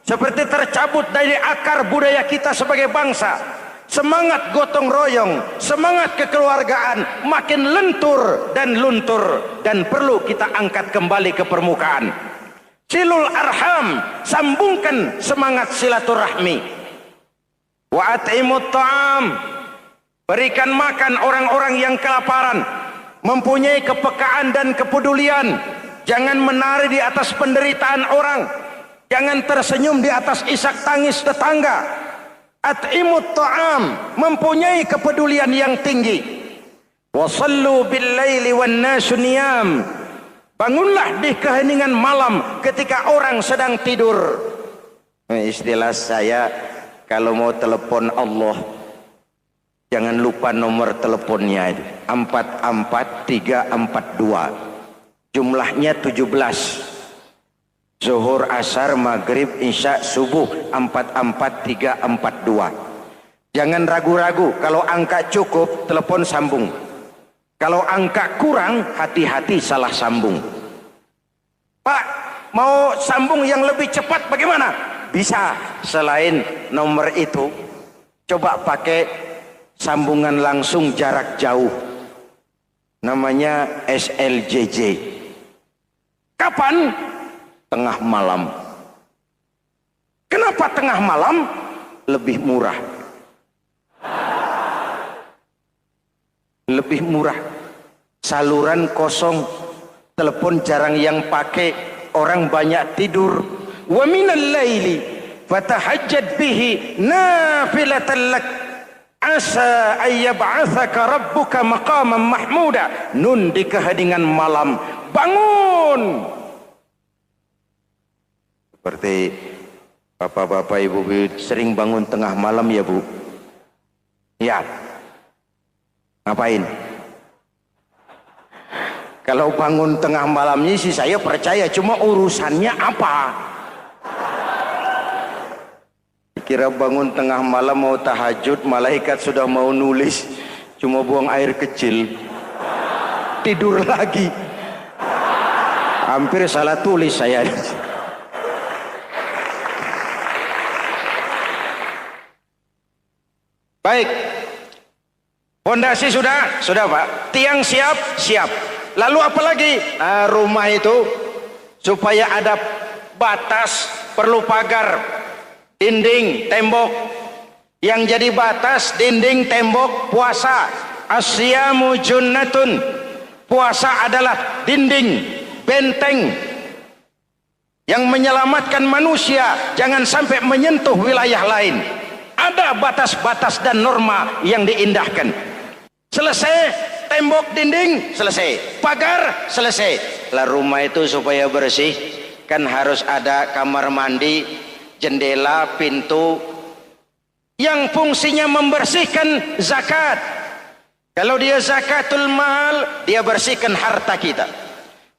seperti tercabut dari akar budaya kita sebagai bangsa. Semangat gotong royong, semangat kekeluargaan makin lentur dan luntur, dan perlu kita angkat kembali ke permukaan. Silul arham, sambungkan semangat silaturahmi. Wa at'imut ta'am, berikan makan orang-orang yang kelaparan. Mempunyai kepekaan dan kepedulian. Jangan menari di atas penderitaan orang. Jangan tersenyum di atas isak tangis tetangga. At'imut ta'am, mempunyai kepedulian yang tinggi. Wasallu bil laili wan nasu niyam, bangunlah di keheningan malam ketika orang sedang tidur. Istilah saya, kalau mau telepon Allah, jangan lupa nomor teleponnya itu 44342. Jumlahnya 17. Zuhur, asar, maghrib, isya, subuh 44342. Jangan ragu-ragu, kalau angka cukup telepon sambung. Kalau angka kurang, hati-hati salah sambung. Pak, mau sambung yang lebih cepat bagaimana? Bisa, selain nomor itu coba pakai sambungan langsung jarak jauh, namanya SLJJ. Kapan? Tengah malam. Kenapa tengah malam? Lebih murah. Lebih murah. Saluran kosong, telepon jarang yang pakai, orang banyak tidur. Wa minal laili fatahajjad bihi nafilatan lak asa ayyab'atsaka rabbuka maqaman mahmuda. Nun, di keheningan malam bangun. Seperti bapak-bapak, ibu-ibu sering bangun tengah malam ya Bu? Ya. Ngapain? Kalau bangun tengah malamnya sih saya percaya, cuma urusannya apa? Kira bangun tengah malam mau tahajud, malaikat sudah mau nulis, cuma buang air kecil, tidur lagi. Hampir salah tulis saya. Baik, fondasi sudah Pak, tiang siap. Lalu apa lagi? Rumah itu supaya ada batas, perlu pagar, dinding, tembok. Yang jadi batas, dinding, tembok, puasa. Asyamu junnatun, puasa adalah dinding, benteng yang menyelamatkan manusia jangan sampai menyentuh wilayah lain. Ada batas-batas dan norma yang diindahkan. Selesai, tembok, dinding, selesai. Pagar, selesai. Lah rumah itu supaya bersih, kan harus ada kamar mandi, jendela, pintu, yang fungsinya membersihkan zakat. Kalau dia zakatul mal, dia bersihkan harta kita.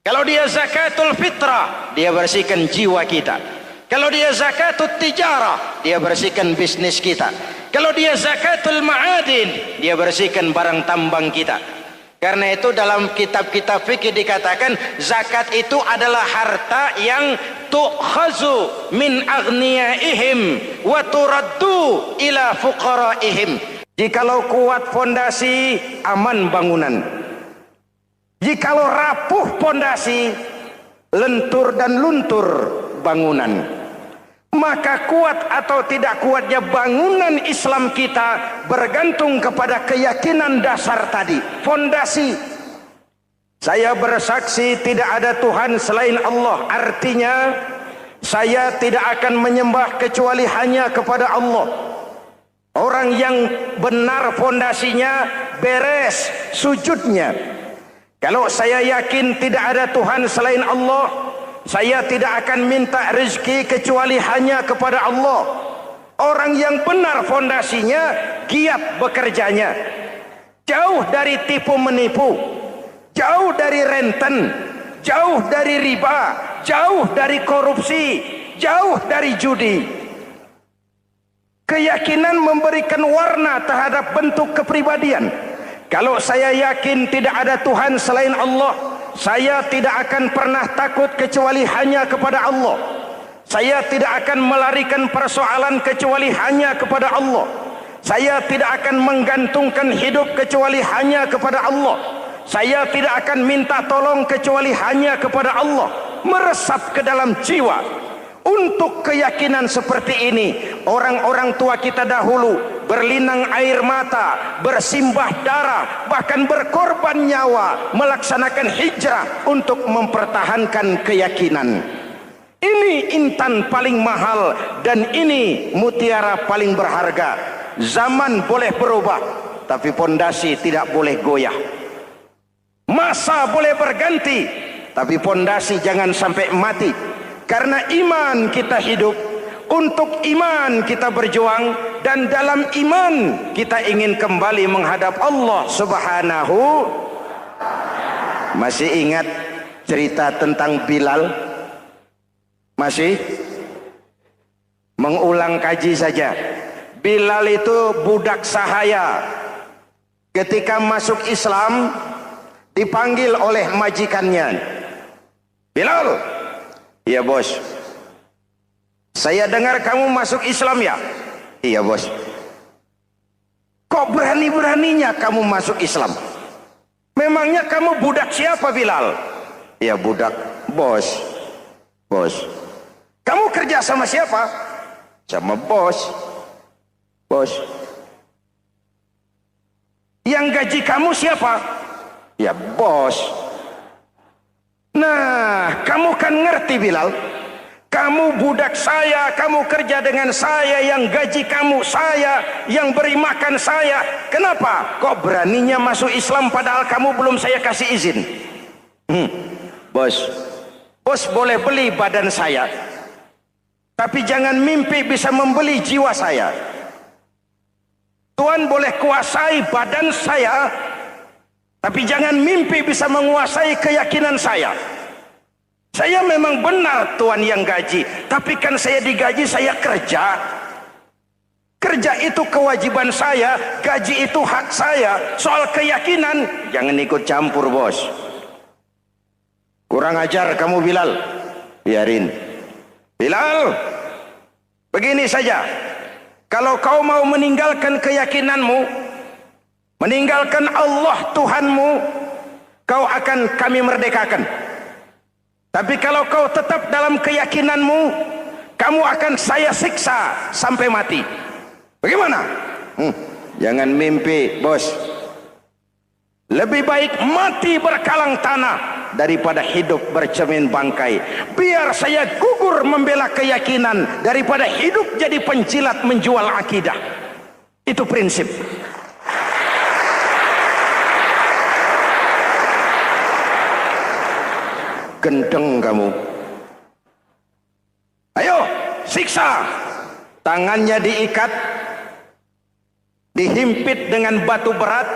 Kalau dia zakatul fitrah, dia bersihkan jiwa kita. Kalau dia zakatul tijarah, dia bersihkan bisnis kita. Kalau dia zakatul ma'adin, dia bersihkan barang tambang kita. Karena itu dalam kitab-kitab fikih dikatakan zakat itu adalah harta yang tu'khazu min aghniyaihim wa turaddu ila fuqaraihim. Jikalau kuat fondasi, aman bangunan. Jikalau rapuh fondasi, lentur dan luntur bangunan. Maka kuat atau tidak kuatnya bangunan Islam kita bergantung kepada keyakinan dasar tadi, fondasi. Saya bersaksi tidak ada Tuhan selain Allah, artinya saya tidak akan menyembah kecuali hanya kepada Allah. Orang yang benar fondasinya beres sujudnya. Kalau saya yakin tidak ada Tuhan selain Allah, Saya tidak akan minta rezeki kecuali hanya kepada Allah. Orang yang benar fondasinya, giat bekerjanya, jauh dari tipu menipu, jauh dari renten, jauh dari riba, jauh dari korupsi, jauh dari judi. Keyakinan memberikan warna terhadap bentuk kepribadian. Kalau saya yakin tidak ada Tuhan selain Allah, saya tidak akan pernah takut kecuali hanya kepada Allah. Saya tidak akan melarikan persoalan kecuali hanya kepada Allah. Saya tidak akan menggantungkan hidup kecuali hanya kepada Allah. Saya tidak akan minta tolong kecuali hanya kepada Allah. Meresap ke dalam jiwa. Untuk keyakinan seperti ini, orang-orang tua kita dahulu berlinang air mata, bersimbah darah, bahkan berkorban nyawa, melaksanakan hijrah untuk mempertahankan keyakinan. Ini intan paling mahal dan ini mutiara paling berharga. Zaman boleh berubah, tapi pondasi tidak boleh goyah. Masa boleh berganti, tapi pondasi jangan sampai mati. Karena iman kita hidup, untuk iman kita berjuang, dan dalam iman kita ingin kembali menghadap Allah Subhanahu. Masih ingat cerita tentang Bilal? Masih? Mengulang kaji saja. Bilal itu budak sahaya. Ketika masuk Islam, dipanggil oleh majikannya. Bilal, iya bos. Saya dengar kamu masuk Islam ya? Iya bos. Kok berani-beraninya kamu masuk Islam? Memangnya kamu budak siapa Bilal? Iya budak bos. Bos. Kamu kerja sama siapa? Sama bos. Bos. Yang gaji kamu siapa? Ya bos. Nah, kamu kan ngerti Bilal, kamu budak saya, kamu kerja dengan saya, yang gaji kamu saya, yang beri makan saya. Kenapa? Kok beraninya masuk Islam padahal kamu belum saya kasih izin? Bos, bos boleh beli badan saya, tapi jangan mimpi bisa membeli jiwa saya. Tuhan boleh kuasai badan saya, tapi jangan mimpi bisa menguasai keyakinan saya. Saya memang benar Tuhan yang gaji, tapi kan saya digaji, saya kerja. Kerja itu kewajiban saya, gaji itu hak saya. Soal keyakinan, jangan ikut campur bos. Kurang ajar kamu Bilal. Biarin. Bilal, begini saja. Kalau kau mau meninggalkan keyakinanmu, meninggalkan Allah Tuhanmu, kau akan kami merdekakan. Tapi kalau kau tetap dalam keyakinanmu, kamu akan saya siksa sampai mati. Bagaimana? Jangan mimpi bos. Lebih baik mati berkalang tanah daripada hidup bercermin bangkai. Biar saya gugur membela keyakinan daripada hidup jadi penjilat menjual akidah. Itu prinsip. Gendeng kamu. Ayo, siksa. Tangannya diikat, dihimpit dengan batu berat,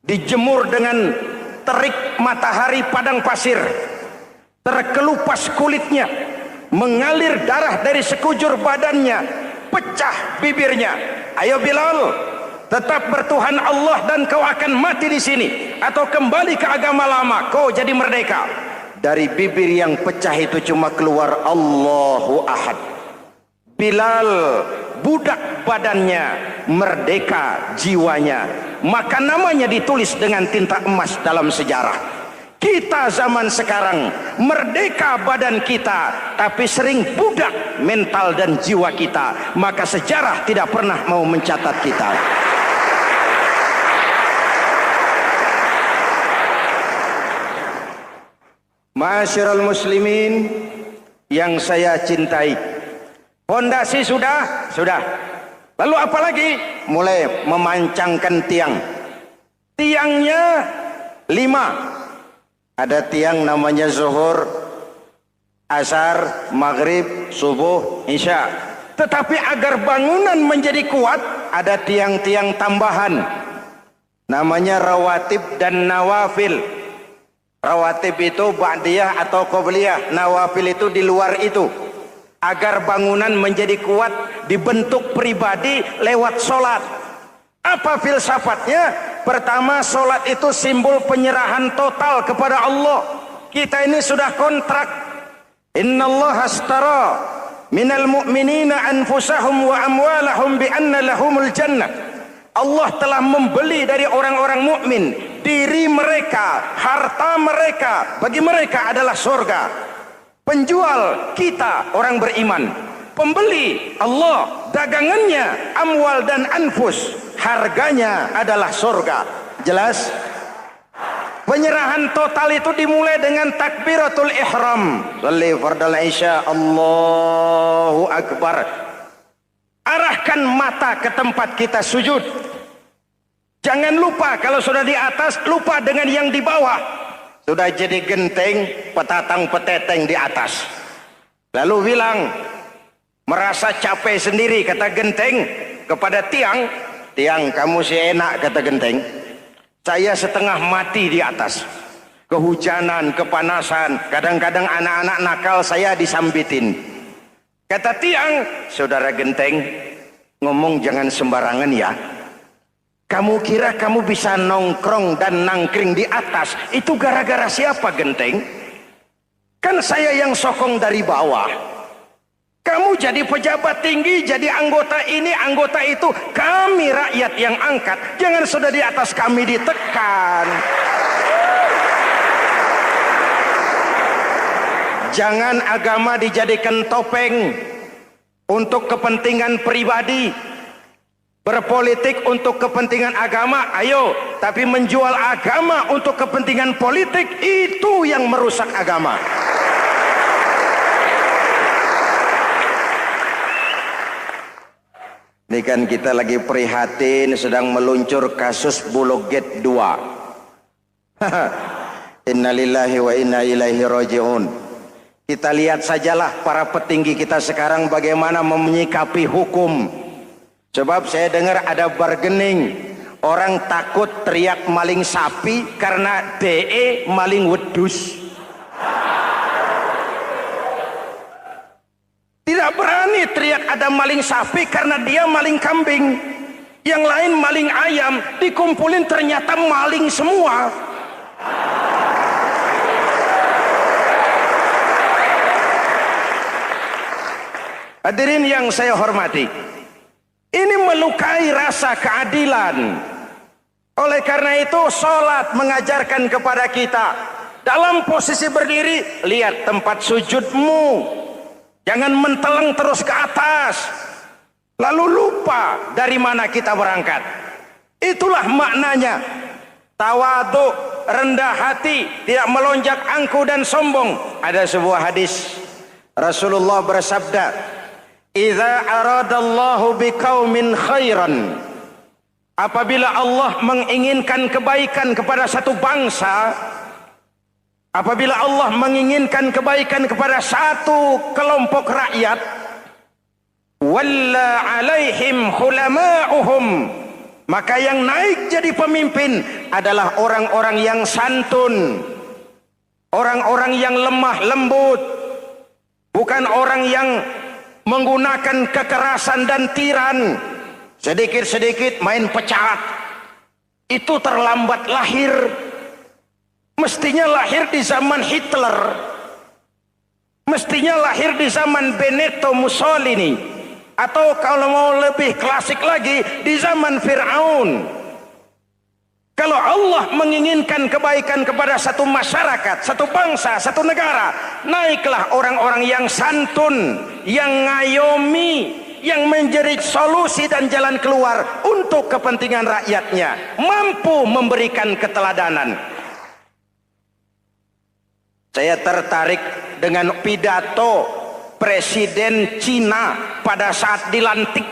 dijemur dengan terik matahari padang pasir, terkelupas kulitnya, mengalir darah dari sekujur badannya, pecah bibirnya. Ayo Bilal, tetap bertuhan Allah dan kau akan mati di sini, atau kembali ke agama lama, kau jadi merdeka. Dari bibir yang pecah itu cuma keluar Allahu Ahad. Bilal budak badannya, merdeka jiwanya, maka namanya ditulis dengan tinta emas dalam sejarah. Kita zaman sekarang merdeka badan kita, tapi sering budak mental dan jiwa kita, maka sejarah tidak pernah mau mencatat kita. Ma'asyiral muslimin yang saya cintai, fondasi sudah. Lalu apa lagi? Mulai memancangkan tiang. Tiangnya 5. Ada tiang namanya zuhur, asar, maghrib, subuh, isya. Tetapi agar bangunan menjadi kuat, ada tiang-tiang tambahan. Namanya rawatib dan nawafil. Rawatib itu ba'diyah atau qobliyah, nawafil itu di luar itu. Agar bangunan menjadi kuat, dibentuk pribadi lewat sholat. Apa filsafatnya? Pertama, sholat itu simbol penyerahan total kepada Allah. Kita ini sudah kontrak. Innallaha astara minal mu'minina anfusahum wa amwalahum bi anna lahumul jannah. Allah telah membeli dari orang-orang mukmin diri mereka, harta mereka, bagi mereka adalah surga. Penjual kita orang beriman, pembeli Allah, dagangannya amwal dan anfus, harganya adalah surga. Jelas? Penyerahan total itu dimulai dengan takbiratul ihram. Shalli fardal isya, Allahu akbar. Arahkan mata ke tempat kita sujud. Jangan lupa kalau sudah di atas, lupa dengan yang di bawah. Sudah jadi genteng, petatang peteteng di atas. Lalu bilang, merasa capek sendiri, kata genteng kepada tiang. Tiang, kamu sih enak, kata genteng. Saya setengah mati di atas. Kehujanan, kepanasan, kadang-kadang anak-anak nakal saya disambitin. Kata tiang, saudara genteng, ngomong jangan sembarangan ya. Kamu kira kamu bisa nongkrong dan nangkring di atas, itu gara-gara siapa genteng? Kan saya yang sokong dari bawah. Kamu jadi pejabat tinggi, jadi anggota ini, anggota itu. Kami rakyat yang angkat. Jangan sudah di atas kami ditekan. Jangan agama dijadikan topeng untuk kepentingan pribadi. Berpolitik untuk kepentingan agama, ayo. Tapi menjual agama untuk kepentingan politik, itu yang merusak agama. Ini kan kita lagi prihatin sedang meluncur kasus Bulog Gate 2. Innalillahi wa inna ilaihi raji'un. Kita lihat sajalah para petinggi kita sekarang bagaimana menyikapi hukum. Sebab saya dengar ada bargaining. Orang takut teriak maling sapi karena DE maling wedus. Tidak berani teriak ada maling sapi karena dia maling kambing. Yang lain maling ayam, dikumpulin ternyata maling semua. Hadirin yang saya hormati, ini melukai rasa keadilan. Oleh karena itu, sholat mengajarkan kepada kita, dalam posisi berdiri, lihat tempat sujudmu. Jangan menteleng terus ke atas, lalu lupa dari mana kita berangkat. Itulah maknanya tawadhu, rendah hati, tidak melonjak angku dan sombong. Ada sebuah hadis Rasulullah bersabda, "Idza aradallahu biqaumin khairan." Apabila Allah menginginkan kebaikan kepada satu bangsa, apabila Allah menginginkan kebaikan kepada satu kelompok rakyat, walla alaihim khulama'uhum, maka yang naik jadi pemimpin adalah orang-orang yang santun, orang-orang yang lemah lembut, bukan orang yang menggunakan kekerasan dan tiran. Sedikit-sedikit main pecat. Itu terlambat lahir. Mestinya lahir di zaman Hitler. Mestinya lahir di zaman Benito Mussolini. Atau kalau mau lebih klasik lagi, di zaman Fir'aun. Kalau Allah menginginkan kebaikan kepada satu masyarakat, satu bangsa, satu negara, naiklah orang-orang yang santun, yang ngayomi, yang menjadi solusi dan jalan keluar untuk kepentingan rakyatnya, mampu memberikan keteladanan. Saya tertarik dengan pidato Presiden Cina pada saat dilantik.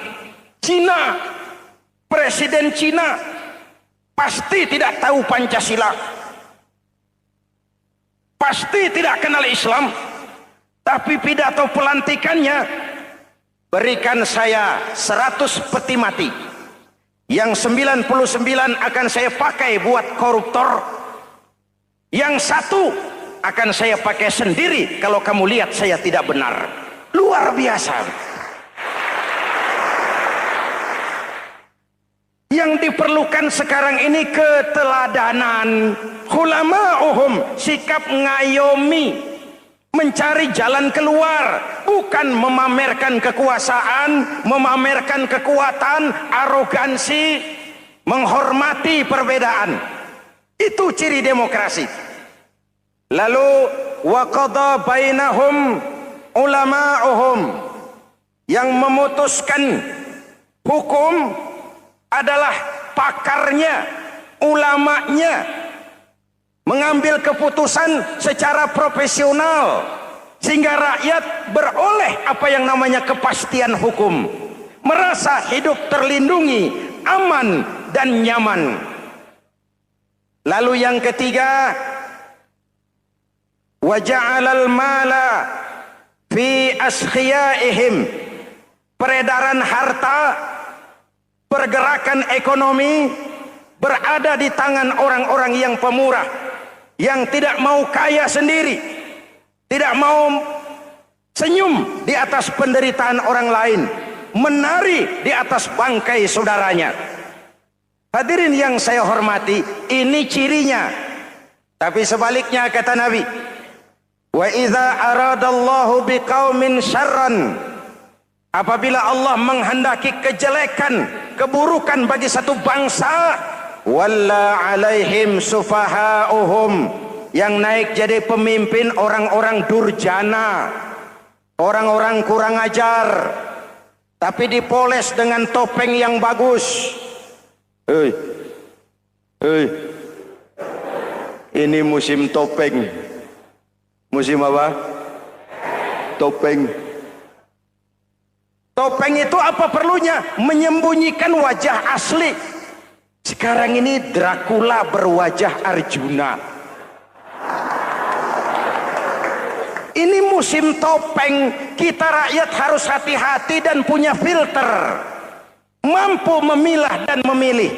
Cina, Presiden Cina pasti tidak tahu Pancasila, pasti tidak kenal Islam, Tapi pidato pelantikannya, berikan saya 100 peti mati. Yang 99 akan saya pakai buat koruptor. Yang 1 akan saya pakai sendiri kalau kamu lihat saya tidak benar. Luar biasa. Yang diperlukan sekarang ini keteladanan. Hulama'uhum, sikap ngayomi, mencari jalan keluar, bukan memamerkan kekuasaan, memamerkan kekuatan, arogansi, menghormati perbedaan. Itu ciri demokrasi. Lalu wa qada bainahum ulama'uhum, yang memutuskan hukum adalah pakarnya, ulamanya, mengambil keputusan secara profesional sehingga rakyat beroleh apa yang namanya kepastian hukum, merasa hidup terlindungi, aman dan nyaman. Lalu yang ketiga, wa ja'alal mala fi askhiyaihim, peredaran harta, pergerakan ekonomi berada di tangan orang-orang yang pemurah, yang tidak mau kaya sendiri, tidak mau senyum di atas penderitaan orang lain, menari di atas bangkai saudaranya. Hadirin yang saya hormati, ini cirinya. Tapi sebaliknya kata Nabi, wa idza aradallahu biqaumin syarran, apabila Allah menghendaki kejelekan, keburukan bagi satu bangsa, walla alaihim sufaha'uhum, yang naik jadi pemimpin orang-orang durjana, orang-orang kurang ajar, tapi dipoles dengan topeng yang bagus. Ini musim topeng. Musim apa? Topeng. Topeng itu apa perlunya? Menyembunyikan wajah asli. Sekarang ini Dracula berwajah Arjuna. Ini musim topeng. Kita rakyat harus hati-hati dan punya filter, mampu memilah dan memilih.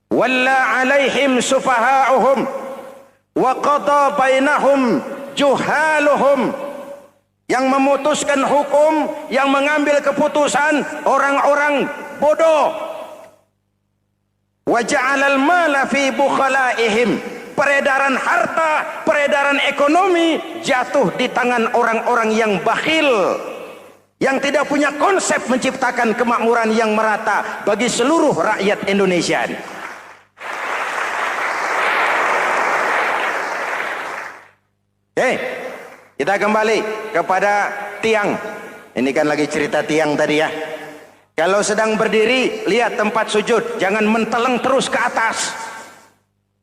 Walla alaihim sufaha'uhum wa qada bainahum juhaluhum, yang memutuskan hukum, yang mengambil keputusan orang-orang bodoh. Wa ja'alal mala fi bukhalaihim, peredaran harta, peredaran ekonomi jatuh di tangan orang-orang yang bakhil, yang tidak punya konsep menciptakan kemakmuran yang merata bagi seluruh rakyat Indonesia. Kita kembali kepada tiang. Ini kan lagi cerita tiang tadi ya. Kalau sedang berdiri, lihat tempat sujud, jangan menteleng terus ke atas.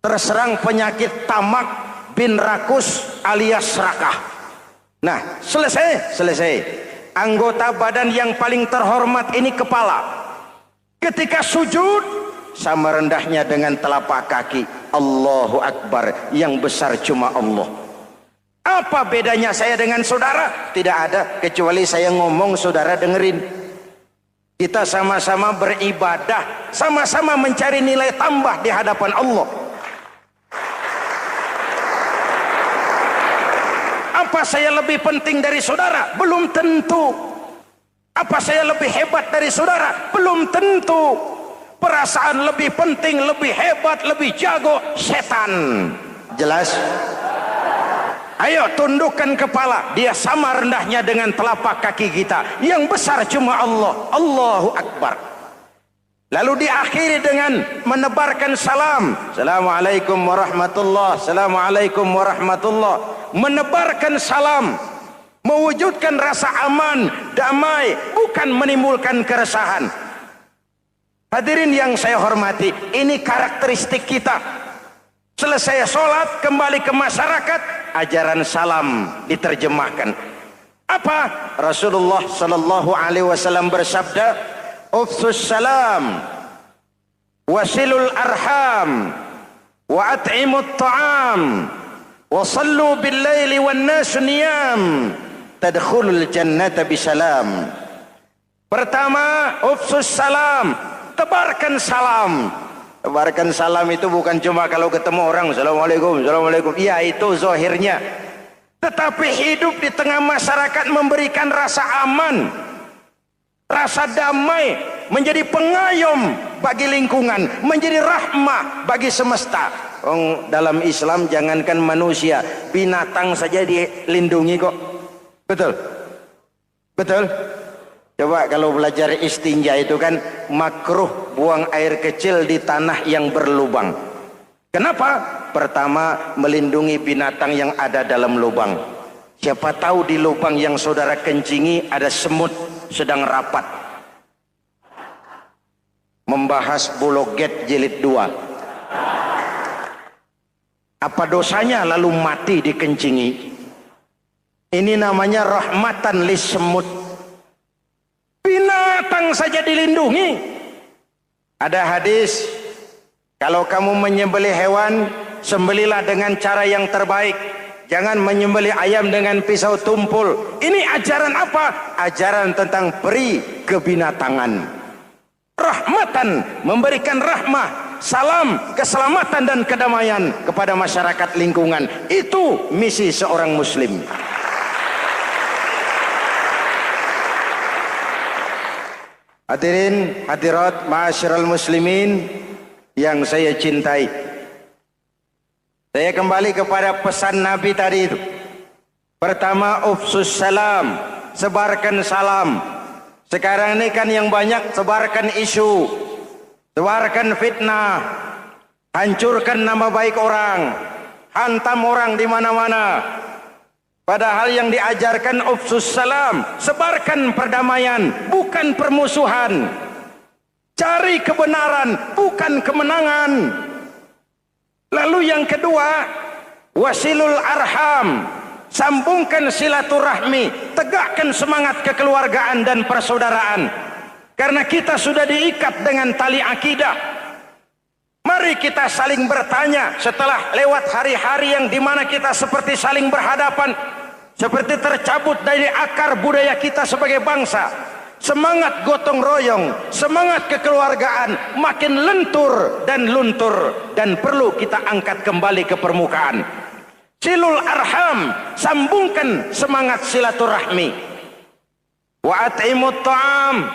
Terserang penyakit tamak bin rakus alias serakah. Nah, selesai. Anggota badan yang paling terhormat ini kepala. Ketika sujud, sama rendahnya dengan telapak kaki. Allahu Akbar, yang besar cuma Allah. Apa bedanya saya dengan saudara? Tidak ada, kecuali saya ngomong saudara dengerin. Kita sama-sama beribadah, sama-sama mencari nilai tambah di hadapan Allah. Apa saya lebih penting dari saudara? Belum tentu. Apa saya lebih hebat dari saudara? Belum tentu. Perasaan lebih penting, lebih hebat, lebih jago, setan. Jelas? Ayo tundukkan kepala, dia sama rendahnya dengan telapak kaki kita. Yang besar cuma Allah. Allahu Akbar. Lalu diakhiri dengan menebarkan salam. Assalamualaikum warahmatullah. Assalamualaikum warahmatullah. Menebarkan salam, mewujudkan rasa aman, damai, bukan menimbulkan keresahan. Hadirin yang saya hormati, ini karakteristik kita. Selesai sholat, kembali ke masyarakat, ajaran salam diterjemahkan. Apa? Rasulullah sallallahu alaihi wasallam bersabda, "Ufsus salam, wasilul arham, wa at'imut ta'am, wa sallu bil laili wan nas niyam, tadkhulul jannata bisalam. Pertama, ufsus salam, tebarkan salam. Tebarkan salam itu bukan cuma kalau ketemu orang, assalamualaikum, assalamualaikum. Iya, itu zahirnya. Tetapi hidup di tengah masyarakat memberikan rasa aman, rasa damai, menjadi pengayom bagi lingkungan, menjadi rahmah bagi semesta. Dalam Islam jangankan manusia, binatang saja dilindungi kok. Betul? Betul? Coba kalau belajar istinja itu kan makruh buang air kecil di tanah yang berlubang. Kenapa? Pertama, melindungi binatang yang ada dalam lubang. Siapa tahu di lubang yang saudara kencingi ada semut sedang rapat. Membahas Bologet jilid 2. Apa dosanya lalu mati dikencingi? Ini namanya rahmatan lis semut. Binatang saja dilindungi. Ada hadis, kalau kamu menyembelih hewan, sembelilah dengan cara yang terbaik. Jangan menyembelih ayam dengan pisau tumpul. Ini ajaran apa? Ajaran tentang peri kebinatangan. Rahmatan, memberikan rahmah, salam, keselamatan dan kedamaian kepada masyarakat lingkungan. Itu misi seorang muslim. Hadirin hadirat ma'asyiral muslimin yang saya cintai, saya kembali kepada pesan Nabi tadi itu. Pertama, ufsus salam, sebarkan salam. Sekarang ini kan yang banyak sebarkan isu, sebarkan fitnah, hancurkan nama baik orang, hantam orang di mana-mana. Padahal yang diajarkan ufsus salam, sebarkan perdamaian, bukan permusuhan. Cari kebenaran, bukan kemenangan. Lalu yang kedua, wasilul arham, sambungkan silaturahmi, tegakkan semangat kekeluargaan dan persaudaraan. Karena kita sudah diikat dengan tali akidah. Mari kita saling bertanya setelah lewat hari-hari yang dimana kita seperti saling berhadapan, seperti tercabut dari akar budaya kita sebagai bangsa. Semangat gotong royong, semangat kekeluargaan makin lentur dan luntur, dan perlu kita angkat kembali ke permukaan. Silul arham, sambungkan semangat silaturahmi. Wa at'imut ta'am,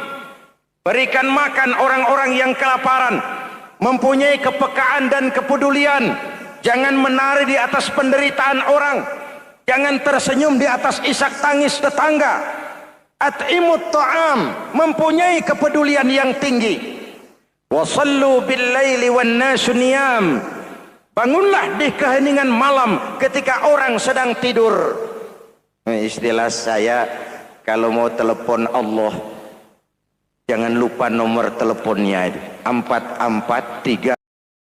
berikan makan orang-orang yang kelaparan. Mempunyai kepekaan dan kepedulian. Jangan menari di atas penderitaan orang. Jangan tersenyum di atas isak tangis tetangga. At'imut ta'am, mempunyai kepedulian yang tinggi. Wasallu bil laili wan nasu niyam, bangunlah di keheningan malam ketika orang sedang tidur. Istilah saya, kalau mau telepon Allah, jangan lupa nomor teleponnya itu 443